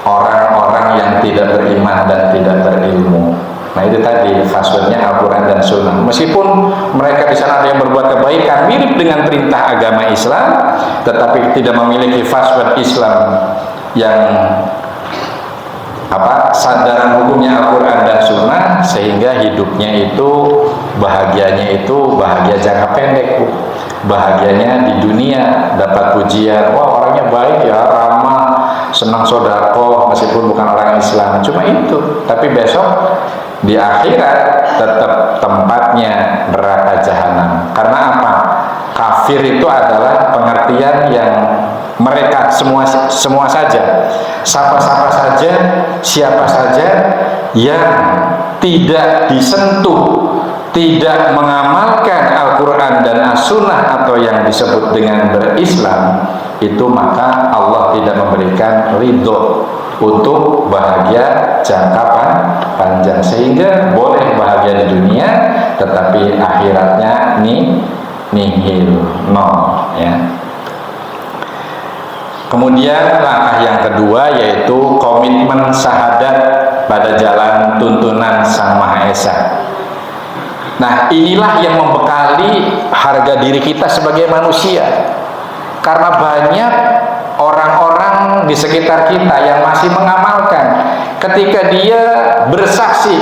orang-orang yang tidak beriman dan tidak berilmu. Nah, itu tadi faswatnya Al-Quran dan Sunnah. Meskipun mereka di sana ada yang berbuat kebaikan mirip dengan perintah agama Islam, tetapi tidak memiliki faswat Islam yang sandaran hukumnya Al-Quran dan Sunnah, sehingga hidupnya itu bahagianya itu bahagia jangka pendek, bahagianya di dunia dapat pujian, wah orangnya baik ya, ramah, senang sodako, meskipun bukan orang Islam, cuma itu. Tapi besok di akhirat tetap tempatnya neraka jahanam. Karena apa? Kafir itu adalah pengertian yang mereka semua saja, siapa saja, siapa saja yang tidak disentuh, tidak mengamalkan Al-Quran dan As-Sunnah atau yang disebut dengan berislam, itu maka Allah tidak memberikan ridho untuk bahagia jangka panjang, sehingga boleh bahagia di dunia tetapi akhiratnya nihil, nol, ya. Kemudian langkah yang kedua yaitu komitmen syahadat pada jalan tuntunan Sang Maha Esa. Nah, inilah yang membekali harga diri kita sebagai manusia. Karena banyak orang-orang di sekitar kita yang masih mengamalkan, ketika dia bersaksi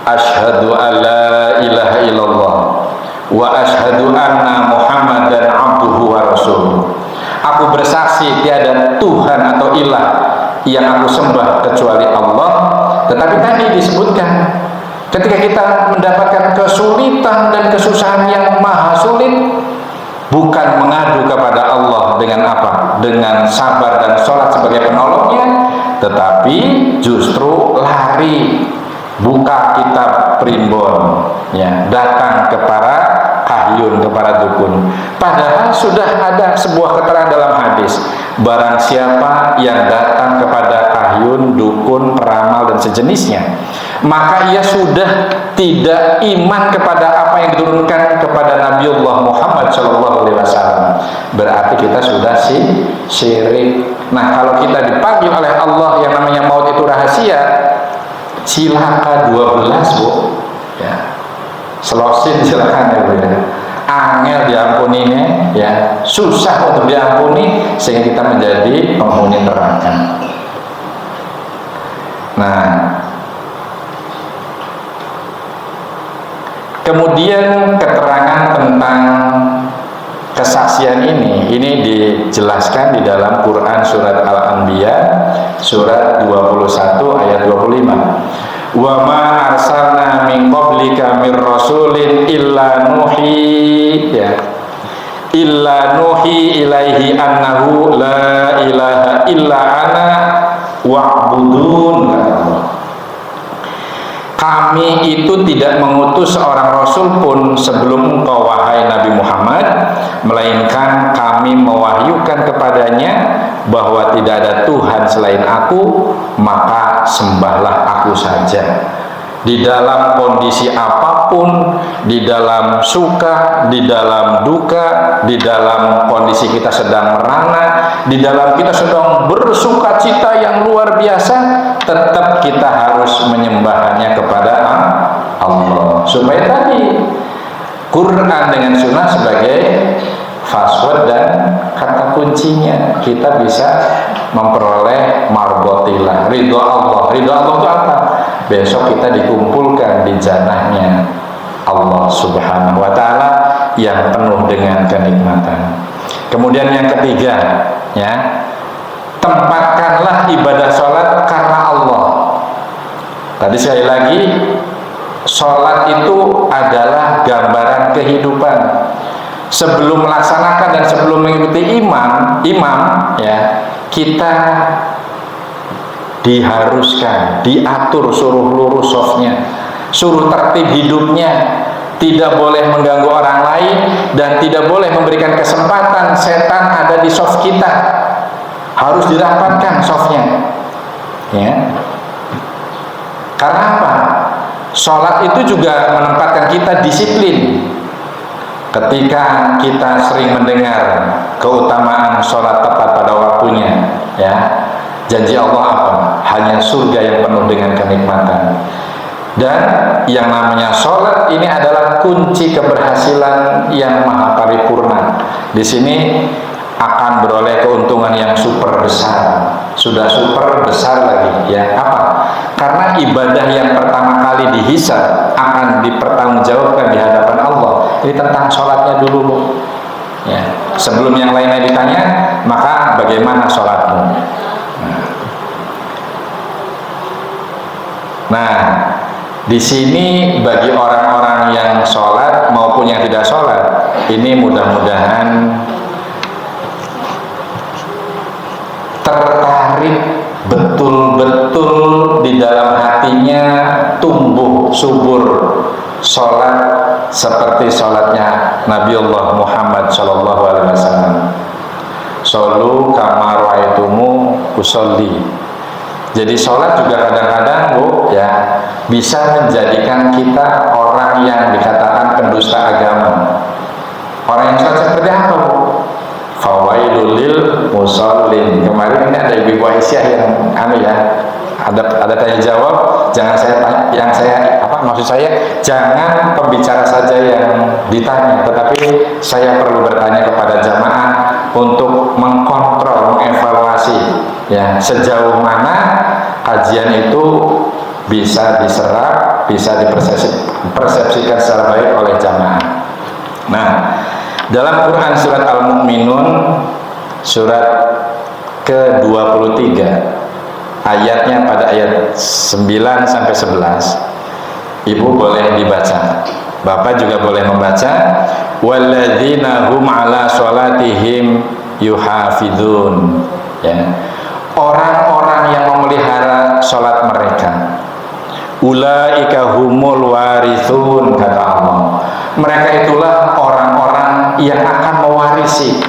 asyhadu alla ilaha illallah wa asyhadu anna Muhammadan abduhu wa rasuluh. Aku bersaksi tiada Tuhan atau ilah yang aku sembah kecuali Allah. Tetapi tadi disebutkan, ketika kita mendapatkan kesulitan dan kesusahan yang maha sulit, bukan mengadu kepada Allah dengan apa? Dengan sabar dan sholat sebagai penolongnya, tetapi justru lari, buka kitab primbon, ya, datang kepada kahyun, kepada dukun. Padahal sudah ada sebuah keterangan dalam hadis, barang siapa yang datang kepada kahyun, dukun, peramal dan sejenisnya, maka ia sudah tidak iman kepada apa yang diturunkan kepada Nabiullah Muhammad SAW. Berarti kita sudah syirik. Nah, kalau kita dipanggil oleh Allah yang namanya maut itu rahasia, silaka 12, Bu, ya, selosin silakan ya, Bu, ya. Angel diampuninya, ya, susah untuk diampuni, sehingga kita menjadi penghuni neraka. Nah, kemudian keterangan tentang kesaksian ini dijelaskan di dalam Quran surat Al-Anbiya surat 21 ayat 25. Wa ma arsalna min qablika mir rasulin illa nuhi ilaihi annahu la ilaha illa ana wa'budun. Kami itu tidak mengutus seorang rasul pun sebelum engkau wahai Nabi Muhammad, melainkan Firman, kami mewahyukan kepadanya bahwa tidak ada Tuhan selain aku, maka sembahlah aku saja. Di dalam kondisi apapun, di dalam suka, di dalam duka, di dalam kondisi kita sedang merana, di dalam kita sedang bersuka cita yang luar biasa, tetap kita harus menyembahnya kepada Allah. Supaya tadi Quran dengan sunnah sebagai password dan kata kuncinya, kita bisa memperoleh marbotillah, ridho Allah. Ridho Allah itu apa? Besok kita dikumpulkan di jannahnya Allah Subhanahu wa ta'ala yang penuh dengan kenikmatan. Kemudian yang ketiga, ya, tempatkanlah ibadah sholat karena Allah. Tadi sekali lagi, sholat itu adalah gambaran kehidupan. Sebelum melaksanakan dan sebelum mengikuti imam, ya, kita diharuskan, diatur, suruh lurus softnya, suruh tertib hidupnya, tidak boleh mengganggu orang lain, dan tidak boleh memberikan kesempatan setan ada di soft kita. Harus dirapatkan softnya, ya. Karena apa? Sholat itu juga menempatkan kita disiplin. Ketika kita sering mendengar keutamaan sholat tepat pada waktunya, ya, janji Allah apa? Hanya surga yang penuh dengan kenikmatan. Dan yang namanya sholat ini adalah kunci keberhasilan yang maha paripurna. Di sini akan beroleh keuntungan yang super besar. Sudah super besar lagi, ya. Apa? Karena ibadah yang pertama kali dihisab akan dipertanggungjawabkan di hadapan Allah. Ini tentang sholatnya dulu, ya. Sebelum yang lainnya ditanya, maka bagaimana sholatmu? Nah, di sini bagi orang-orang yang sholat maupun yang tidak sholat, ini mudah-mudahan tertarik betul-betul di dalam hatinya, tumbuh subur sholat seperti sholatnya Nabiullah Muhammad Shallallahu Alaihi Wasallam. Sholu kama ra'aitumu usolli. Jadi sholat juga kadang-kadang, Bu, ya, bisa menjadikan kita orang yang dikatakan pendusta agama. Orang yang sholat seperti apa, Bu? Fawailul lil musallin. Kemarin ini ada Ibu Aisyah yang ya, ada tanya jawab. Jangan saya tanya, yang saya maksud saya, jangan pembicara saja yang ditanya, tetapi saya perlu bertanya kepada jamaah untuk mengkontrol, mengevaluasi, ya, sejauh mana kajian itu bisa diserap, bisa dipersepsikan secara baik oleh jamaah. Nah, dalam Quran surat Al-Mu'minun surat ke-23, ayatnya pada ayat 9 sampai 11, Ibu boleh dibaca, Bapak juga boleh membaca. Walladzina hum ala sholatihim yuhafidun, ya, orang-orang yang memelihara sholat mereka, ulaika humul warithun, kata Allah, mereka itulah orang-orang yang akan mewarisi.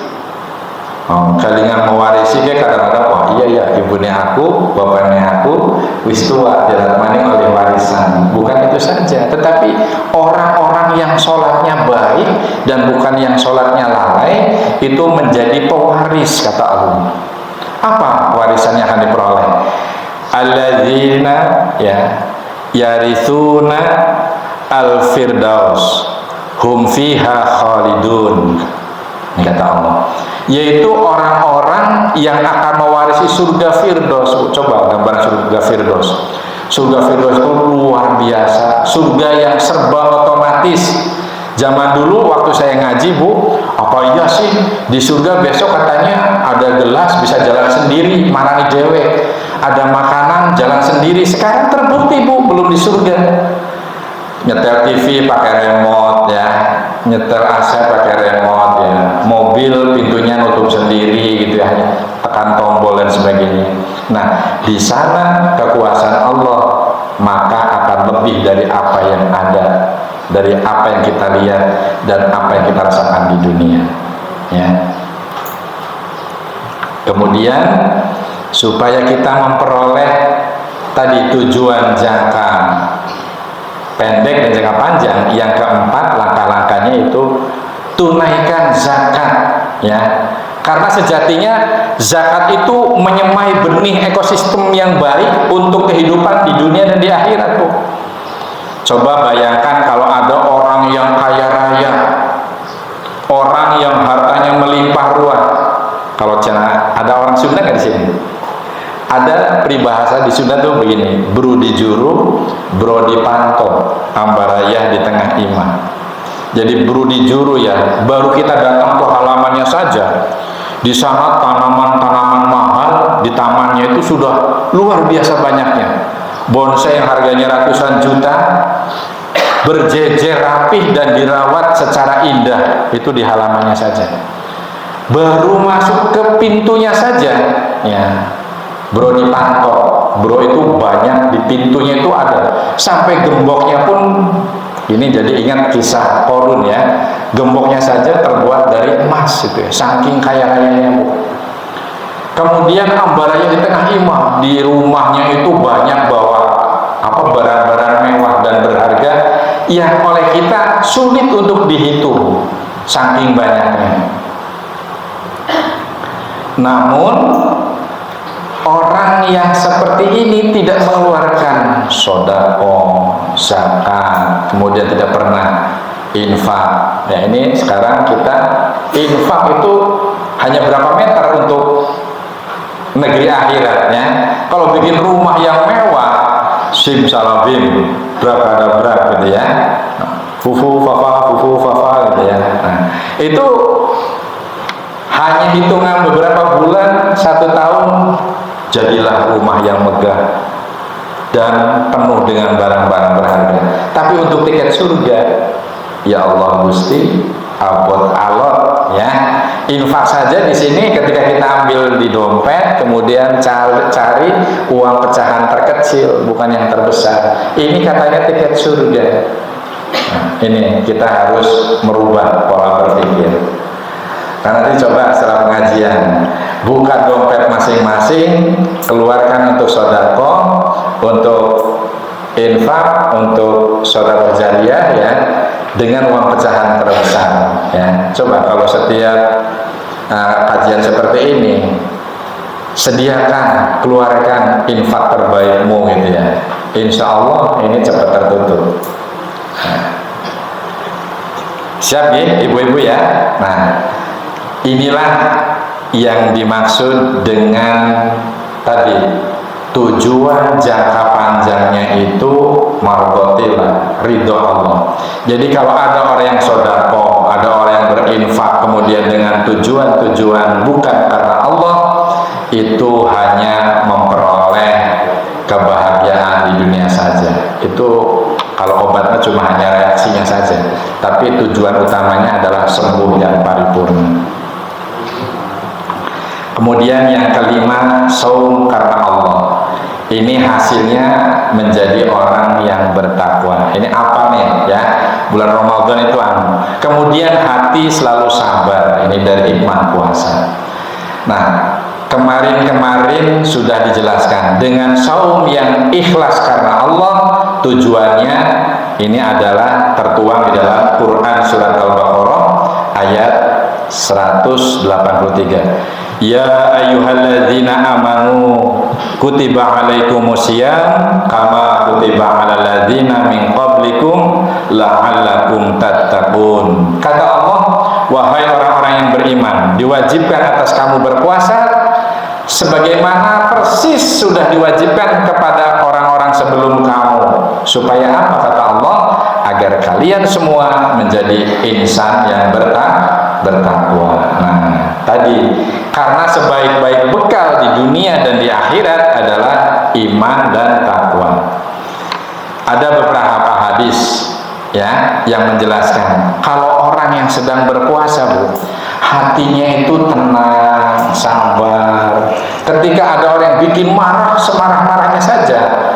Kalingan mewarisi, dia kadang-kadang, wah iya ibunya aku, bapaknya aku wis tua, jalan maning oleh warisan. Bukan itu saja, tetapi orang-orang yang sholatnya baik dan bukan yang sholatnya lalai, itu menjadi pewaris, kata Allah. Apa warisannya akan diperoleh? Alladzina, ya, yarithuna al-firdaus hum fiha khalidun, kata Allah, yaitu orang-orang yang akan mewarisi surga Firdaus. Coba gambaran surga Firdaus. Surga Firdaus itu luar biasa, surga yang serba otomatis. Zaman dulu waktu saya ngaji, Bu, apa iya sih di surga besok katanya ada gelas bisa jalan sendiri, marani dewek, ada makanan jalan sendiri. Sekarang terbukti, Bu, belum di surga. Nyetel TV pakai remote, ya, nyetel AC pakai remote, ya, mobil pintunya nutup sendiri gitu, ya, tekan tombol dan sebagainya. Nah, di sana kekuasaan Allah maka akan lebih dari apa yang ada, dari apa yang kita lihat dan apa yang kita rasakan di dunia, ya. Kemudian supaya kita memperoleh tadi tujuan jangka pendek dan jangka panjang, yang keempat langkah-langkahnya itu tunaikan zakat, ya. Karena sejatinya zakat itu menyemai benih ekosistem yang baik untuk kehidupan di dunia dan di akhirat, Bu. Coba bayangkan kalau ada orang yang kaya raya, orang yang hartanya melimpah ruah. Kalau ada orang Sunda nggak di sini? Ada peribahasa di Sunda tuh begini: bro di juru, bro di panto, ambaraya di tengah iman. Jadi bro di juru, ya, baru kita datang ke halamannya saja, di sana tanaman-tanaman mahal di tamannya itu sudah luar biasa banyaknya. Bonsai yang harganya ratusan juta berjejer rapih dan dirawat secara indah itu di halamannya saja. Baru masuk ke pintunya saja, ya, bro dipantau, bro itu banyak di pintunya itu ada, sampai gemboknya pun, ini jadi ingat kisah Korun, ya, gemboknya saja terbuat dari emas itu, ya, saking kaya rayanya, Bu. Kemudian ambaraya di tengah imam, di rumahnya itu banyak bawa barang-barang mewah dan berharga yang oleh kita sulit untuk dihitung saking banyaknya. Namun orang yang seperti ini tidak mengeluarkan sedekah, zakat, kemudian tidak pernah infak. Ya, ini sekarang kita infak itu hanya berapa meter untuk negeri akhiratnya. Kalau bikin rumah yang mewah, simsalabim, brakadabra gitu, ya, fufu fafa gitu, ya. Nah, itu hanya hitungan beberapa bulan, 1 tahun, jadilah rumah yang megah dan penuh dengan barang-barang berharga. Tapi untuk tiket surga, ya Allah Gusti, abot alot, ya. Infak saja di sini ketika kita ambil di dompet, kemudian cari uang pecahan terkecil, bukan yang terbesar. Ini katanya tiket surga. Nah, ini kita harus merubah pola berpikir. Karena nanti coba setelah pengajian, buka dompet masing-masing, keluarkan untuk sedekah, untuk infak, untuk sedekah jariah, ya, dengan uang pecahan terbesar, ya. Coba kalau setiap kajian seperti ini, sediakan, keluarkan infak terbaikmu, gitu, ya. Insya Allah ini cepat tertutup. Nah, siap ya ibu-ibu, ya. Nah, inilah yang dimaksud dengan tadi tujuan jangka panjangnya itu mardotillah, ridho Allah. Jadi kalau ada orang yang sodako, ada orang yang berinfak kemudian dengan tujuan-tujuan bukan karena Allah, itu hanya memperoleh kebahagiaan di dunia saja. Itu kalau obatnya cuma hanya reaksinya saja, tapi tujuan utamanya adalah sembuh yang paripurna. Kemudian yang kelima, saum karena Allah. Ini hasilnya menjadi orang yang bertakwa. Ini apa nih, ya? Bulan Ramadan itu kemudian hati selalu sabar. Ini dari hikmah puasa. Nah, kemarin sudah dijelaskan, dengan saum yang ikhlas karena Allah, tujuannya ini adalah tertuang di dalam Quran surat Al-Baqarah ayat 183. Ya ayyuhalladzina amanu kutiba alaikumusiyam kama kutiba alal ladzina min qablikum la'allakum tattaqun. Kata Allah, wahai orang-orang yang beriman, diwajibkan atas kamu berpuasa sebagaimana persis sudah diwajibkan kepada orang-orang sebelum kamu. Supaya apa, kata Allah? Agar kalian semua menjadi insan yang bertakwa. Nah, tadi karena sebaik-baik bekal di dunia dan di akhirat adalah iman dan takwa. Ada beberapa hadis, ya, yang menjelaskan kalau orang yang sedang berpuasa, Bu, hatinya itu tenang, sabar. Ketika ada orang yang bikin marah, semarah-marahnya saja,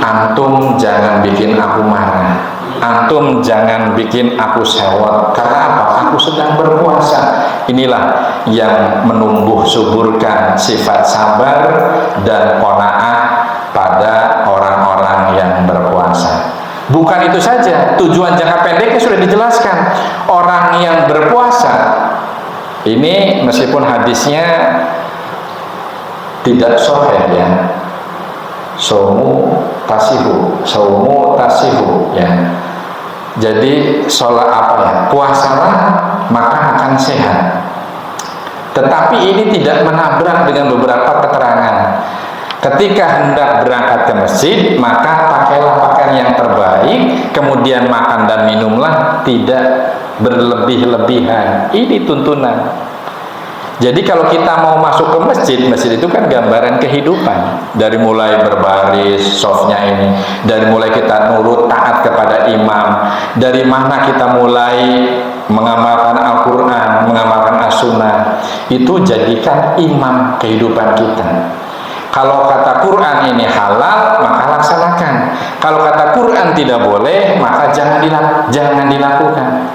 antum jangan bikin aku marah, antum jangan bikin aku sewot. Karena apa? Aku sedang berpuasa. Inilah yang menumbuh suburkan sifat sabar dan qanaah pada orang-orang yang berpuasa. Bukan itu saja, tujuan jangka pendeknya sudah dijelaskan. Orang yang berpuasa ini, meskipun hadisnya tidak sahih ya, saumu tasihu ya. Jadi sholat puasalah maka akan sehat. Tetapi ini tidak menabrak dengan beberapa keterangan. Ketika hendak berangkat ke masjid, maka pakailah pakaian yang terbaik, kemudian makan dan minumlah tidak berlebih-lebihan. Ini tuntunan. Jadi kalau kita mau masuk ke masjid, masjid itu kan gambaran kehidupan. Dari mulai berbaris, softnya ini, dari mulai kita nurut taat kepada imam, dari mana kita mulai mengamalkan Al-Quran, mengamalkan As-Sunnah, itu jadikan imam kehidupan kita. Kalau kata Quran ini halal, maka laksanakan. Kalau kata Quran tidak boleh, maka jangan dilakukan.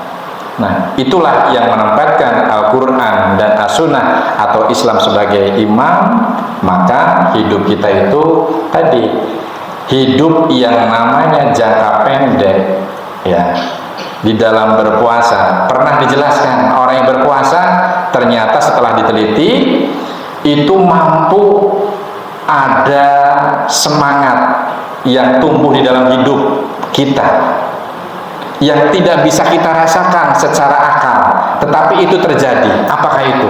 Nah, itulah yang menempatkan Al-Quran dan As-Sunnah atau Islam sebagai imam. Maka hidup kita itu tadi hidup yang namanya jangka pendek ya. Di dalam berpuasa pernah dijelaskan, orang yang berpuasa ternyata setelah diteliti itu mampu ada semangat yang tumbuh di dalam hidup kita yang tidak bisa kita rasakan secara akal, tetapi itu terjadi. Apakah itu?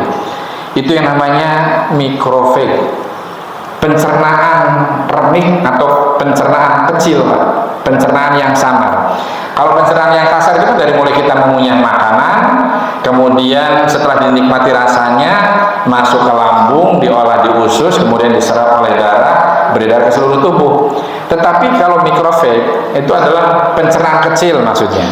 Itu yang namanya mikrofag, pencernaan remik atau pencernaan kecil, Pak. Pencernaan yang samar. Kalau pencernaan yang kasar itu dari mulai kita mengunyah makanan, kemudian setelah dinikmati rasanya masuk ke lambung, diolah di usus, kemudian diserap oleh darah, beredar ke seluruh tubuh. Tetapi kalau mikrofag itu adalah pencernaan kecil maksudnya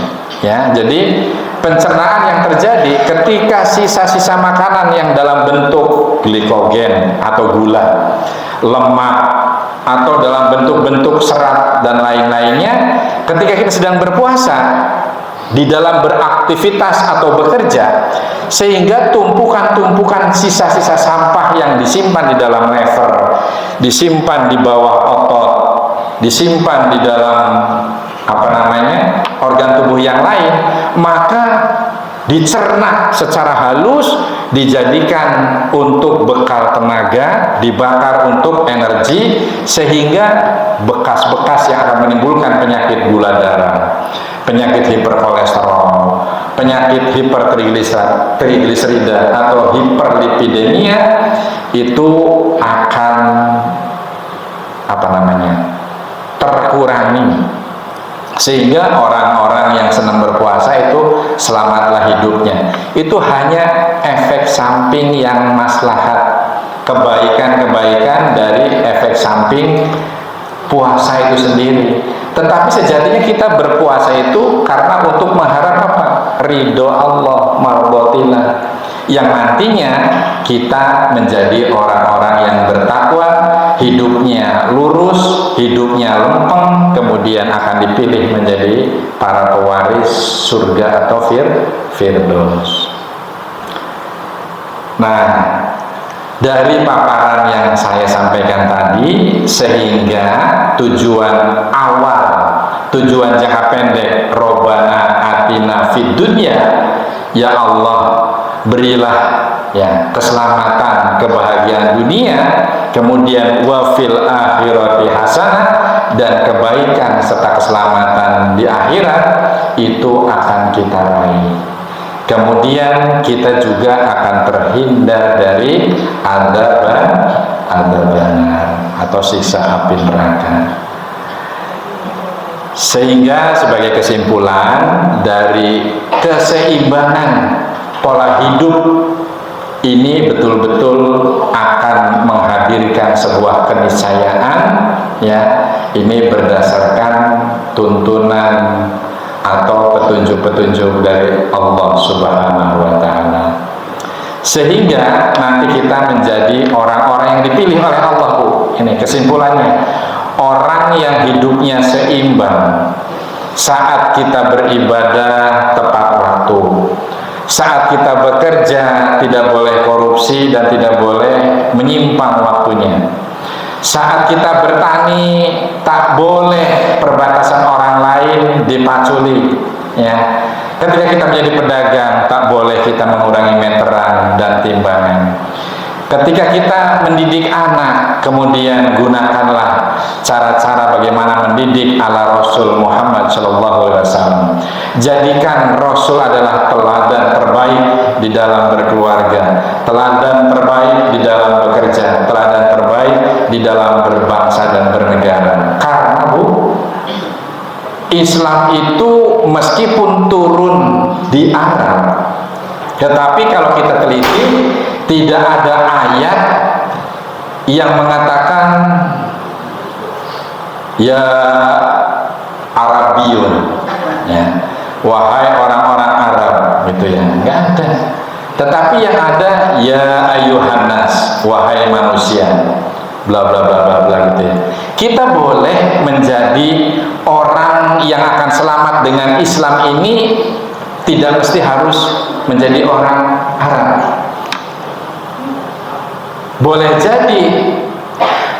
ya. Jadi pencernaan yang terjadi ketika sisa-sisa makanan yang dalam bentuk glikogen atau gula, lemak, atau dalam bentuk-bentuk serat dan lain-lainnya, ketika kita sedang berpuasa di dalam beraktivitas atau bekerja, sehingga tumpukan-tumpukan sisa-sisa sampah yang disimpan di dalam lever, disimpan di bawah otot, disimpan di dalam organ tubuh yang lain, maka dicerna secara halus, dijadikan untuk bekal tenaga, dibakar untuk energi, sehingga bekas-bekas yang akan menimbulkan penyakit gula darah, penyakit hiperkolesterol, penyakit hipertrigliserida atau hiperlipidemia itu akan terkurangi, sehingga orang-orang yang senang berpuasa itu selamatlah hidupnya. Itu hanya efek samping yang maslahat, kebaikan-kebaikan dari efek samping puasa itu sendiri. Tetapi sejatinya kita berpuasa itu karena untuk mengharap apa? Ridho Allah, mardotillah, yang nantinya kita menjadi orang-orang yang bertakwa, hidupnya lurus, hidupnya lempeng, kemudian akan dipilih menjadi para pewaris surga atau firdaus. Nah, dari paparan yang saya sampaikan tadi, sehingga tujuan awal, tujuan jangka pendek, Robbana atina fid dunya, ya Allah berilah ya keselamatan, kebahagiaan dunia, kemudian wa fil akhirati hasanah, dan kebaikan serta keselamatan di akhirat itu akan kita raih. Kemudian kita juga akan terhindar dari adzab atau siksa api neraka. Sehingga sebagai kesimpulan dari keseimbangan pola hidup ini betul-betul akan menghadirkan sebuah keniscayaan ya. Ini berdasarkan tuntunan atau petunjuk-petunjuk dari Allah Subhanahu wa ta'ala, sehingga nanti kita menjadi orang-orang yang dipilih oleh Allah. Ini kesimpulannya, orang yang hidupnya seimbang saat kita beribadah tepat waktu, Saat kita bekerja tidak boleh korupsi dan tidak boleh menyimpang waktunya. Saat kita bertani tak boleh perbatasan orang lain dipaculi, ya. Ketika kita menjadi pedagang tak boleh kita mengurangi meteran dan timbangan. Ketika kita mendidik anak, kemudian gunakanlah cara-cara bagaimana mendidik ala Rasul Muhammad SAW. Jadikan Rasul adalah teladan terbaik di dalam berkeluarga, teladan terbaik di dalam bekerja, teladan terbaik di dalam berbangsa dan bernegara. Karena Islam itu meskipun turun di Arab, tetapi kalau kita teliti tidak ada ayat yang mengatakan ya Arabiyun, ya, wahai orang-orang Arab, gitu ya, nggak ada. Tetapi yang ada ya ayuhan nas, wahai manusia, bla bla bla bla bla, gitu ya. Kita boleh menjadi orang yang akan selamat dengan Islam ini, tidak mesti harus menjadi orang Arab. Boleh jadi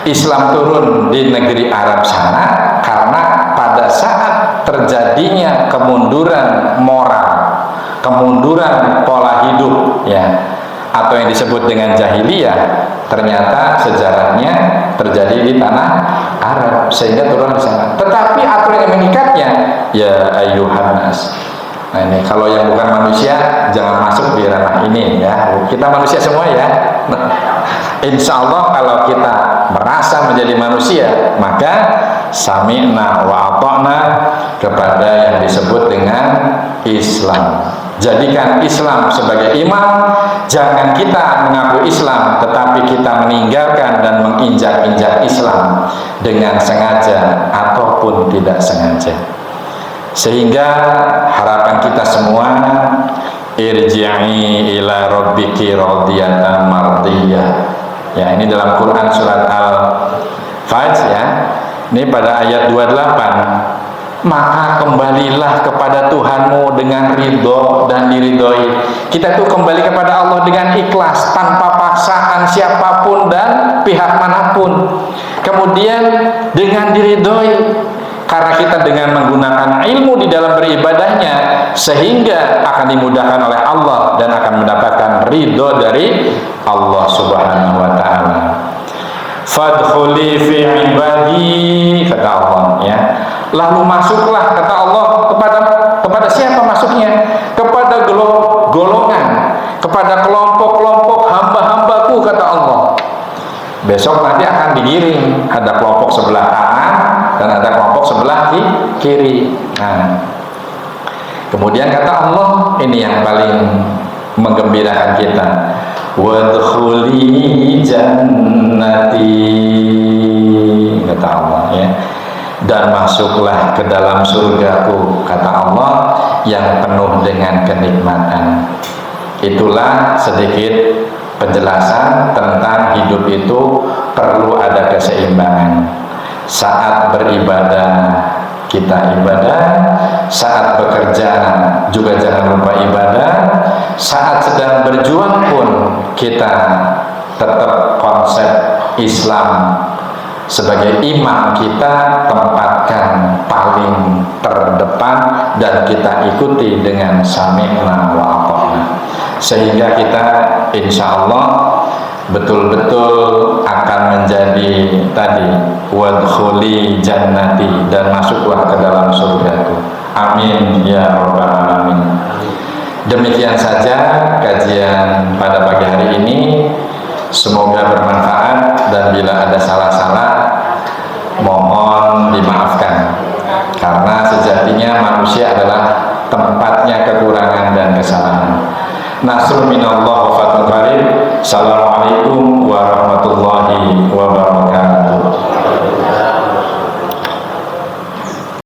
Islam turun di negeri Arab sana karena pada saat terjadinya kemunduran moral, kemunduran pola hidup, ya, atau yang disebut dengan jahiliyah, ternyata sejarahnya terjadi di tanah Arab sehingga turun di sana. Tetapi aturan yang mengikatnya ya ayyuhan nas. Nah ini kalau yang bukan manusia jangan masuk di ranah ini, ya. Kita manusia semua, ya. Nah, insya Allah kalau kita merasa menjadi manusia, maka sami'na wa ata'na kepada yang disebut dengan Islam. Jadikan Islam sebagai imam. Jangan kita mengaku Islam tetapi kita meninggalkan dan menginjak-injak Islam dengan sengaja ataupun tidak sengaja. Sehingga harapan kita semua, irji'i ila rabbiki radiyatan mardiyah. Ya, ini dalam Quran surat Al-Fajr, ya. Ini pada ayat 28. Maka kembalilah kepada Tuhanmu dengan ridho dan diridhoi. Kita tuh kembali kepada Allah dengan ikhlas, tanpa paksaan siapapun dan pihak manapun. Kemudian dengan diridhoi, karena kita dengan menggunakan ilmu di dalam beribadahnya sehingga akan dimudahkan oleh Allah dan akan mendapatkan ridho dari Allah Subhanahu wa taala. Fadkhuli fi ibadi, kata Allah, ya. Lalu masuklah, kata Allah, kepada siapa masuknya? Kepada golongan, kepada kelompok-kelompok hamba-hambaku, kata Allah. Besok nanti akan digiring, ada kelompok sebelah kanan dan ada kelompok sebelah kiri. Nah, kemudian kata Allah, ini yang paling menggembirakan kita, wadkhuli jannati, kata Allah, ya. Dan masuklah ke dalam surgaku, kata Allah, yang penuh dengan kenikmatan. Itulah sedikit penjelasan tentang hidup itu perlu ada keseimbangan. Saat beribadah kita ibadah, saat bekerja juga jangan lupa ibadah, saat sedang berjuang pun kita tetap konsep Islam sebagai imam kita tempatkan paling terdepan dan kita ikuti dengan sami'na wa ata'na, sehingga kita insya Allah betul-betul akan menjadi tadi wadkhuli jannati, dan masuklah ke dalam surgaku. Amin ya rabbal alamin. Demikian saja kajian pada pagi hari ini. Semoga bermanfaat, dan bila ada salah-salah mohon dimaafkan, karena sejatinya manusia adalah tempatnya kekurangan dan kesalahan. Nasrul minallah wa fathun qarib. Assalamualaikum warahmatullahi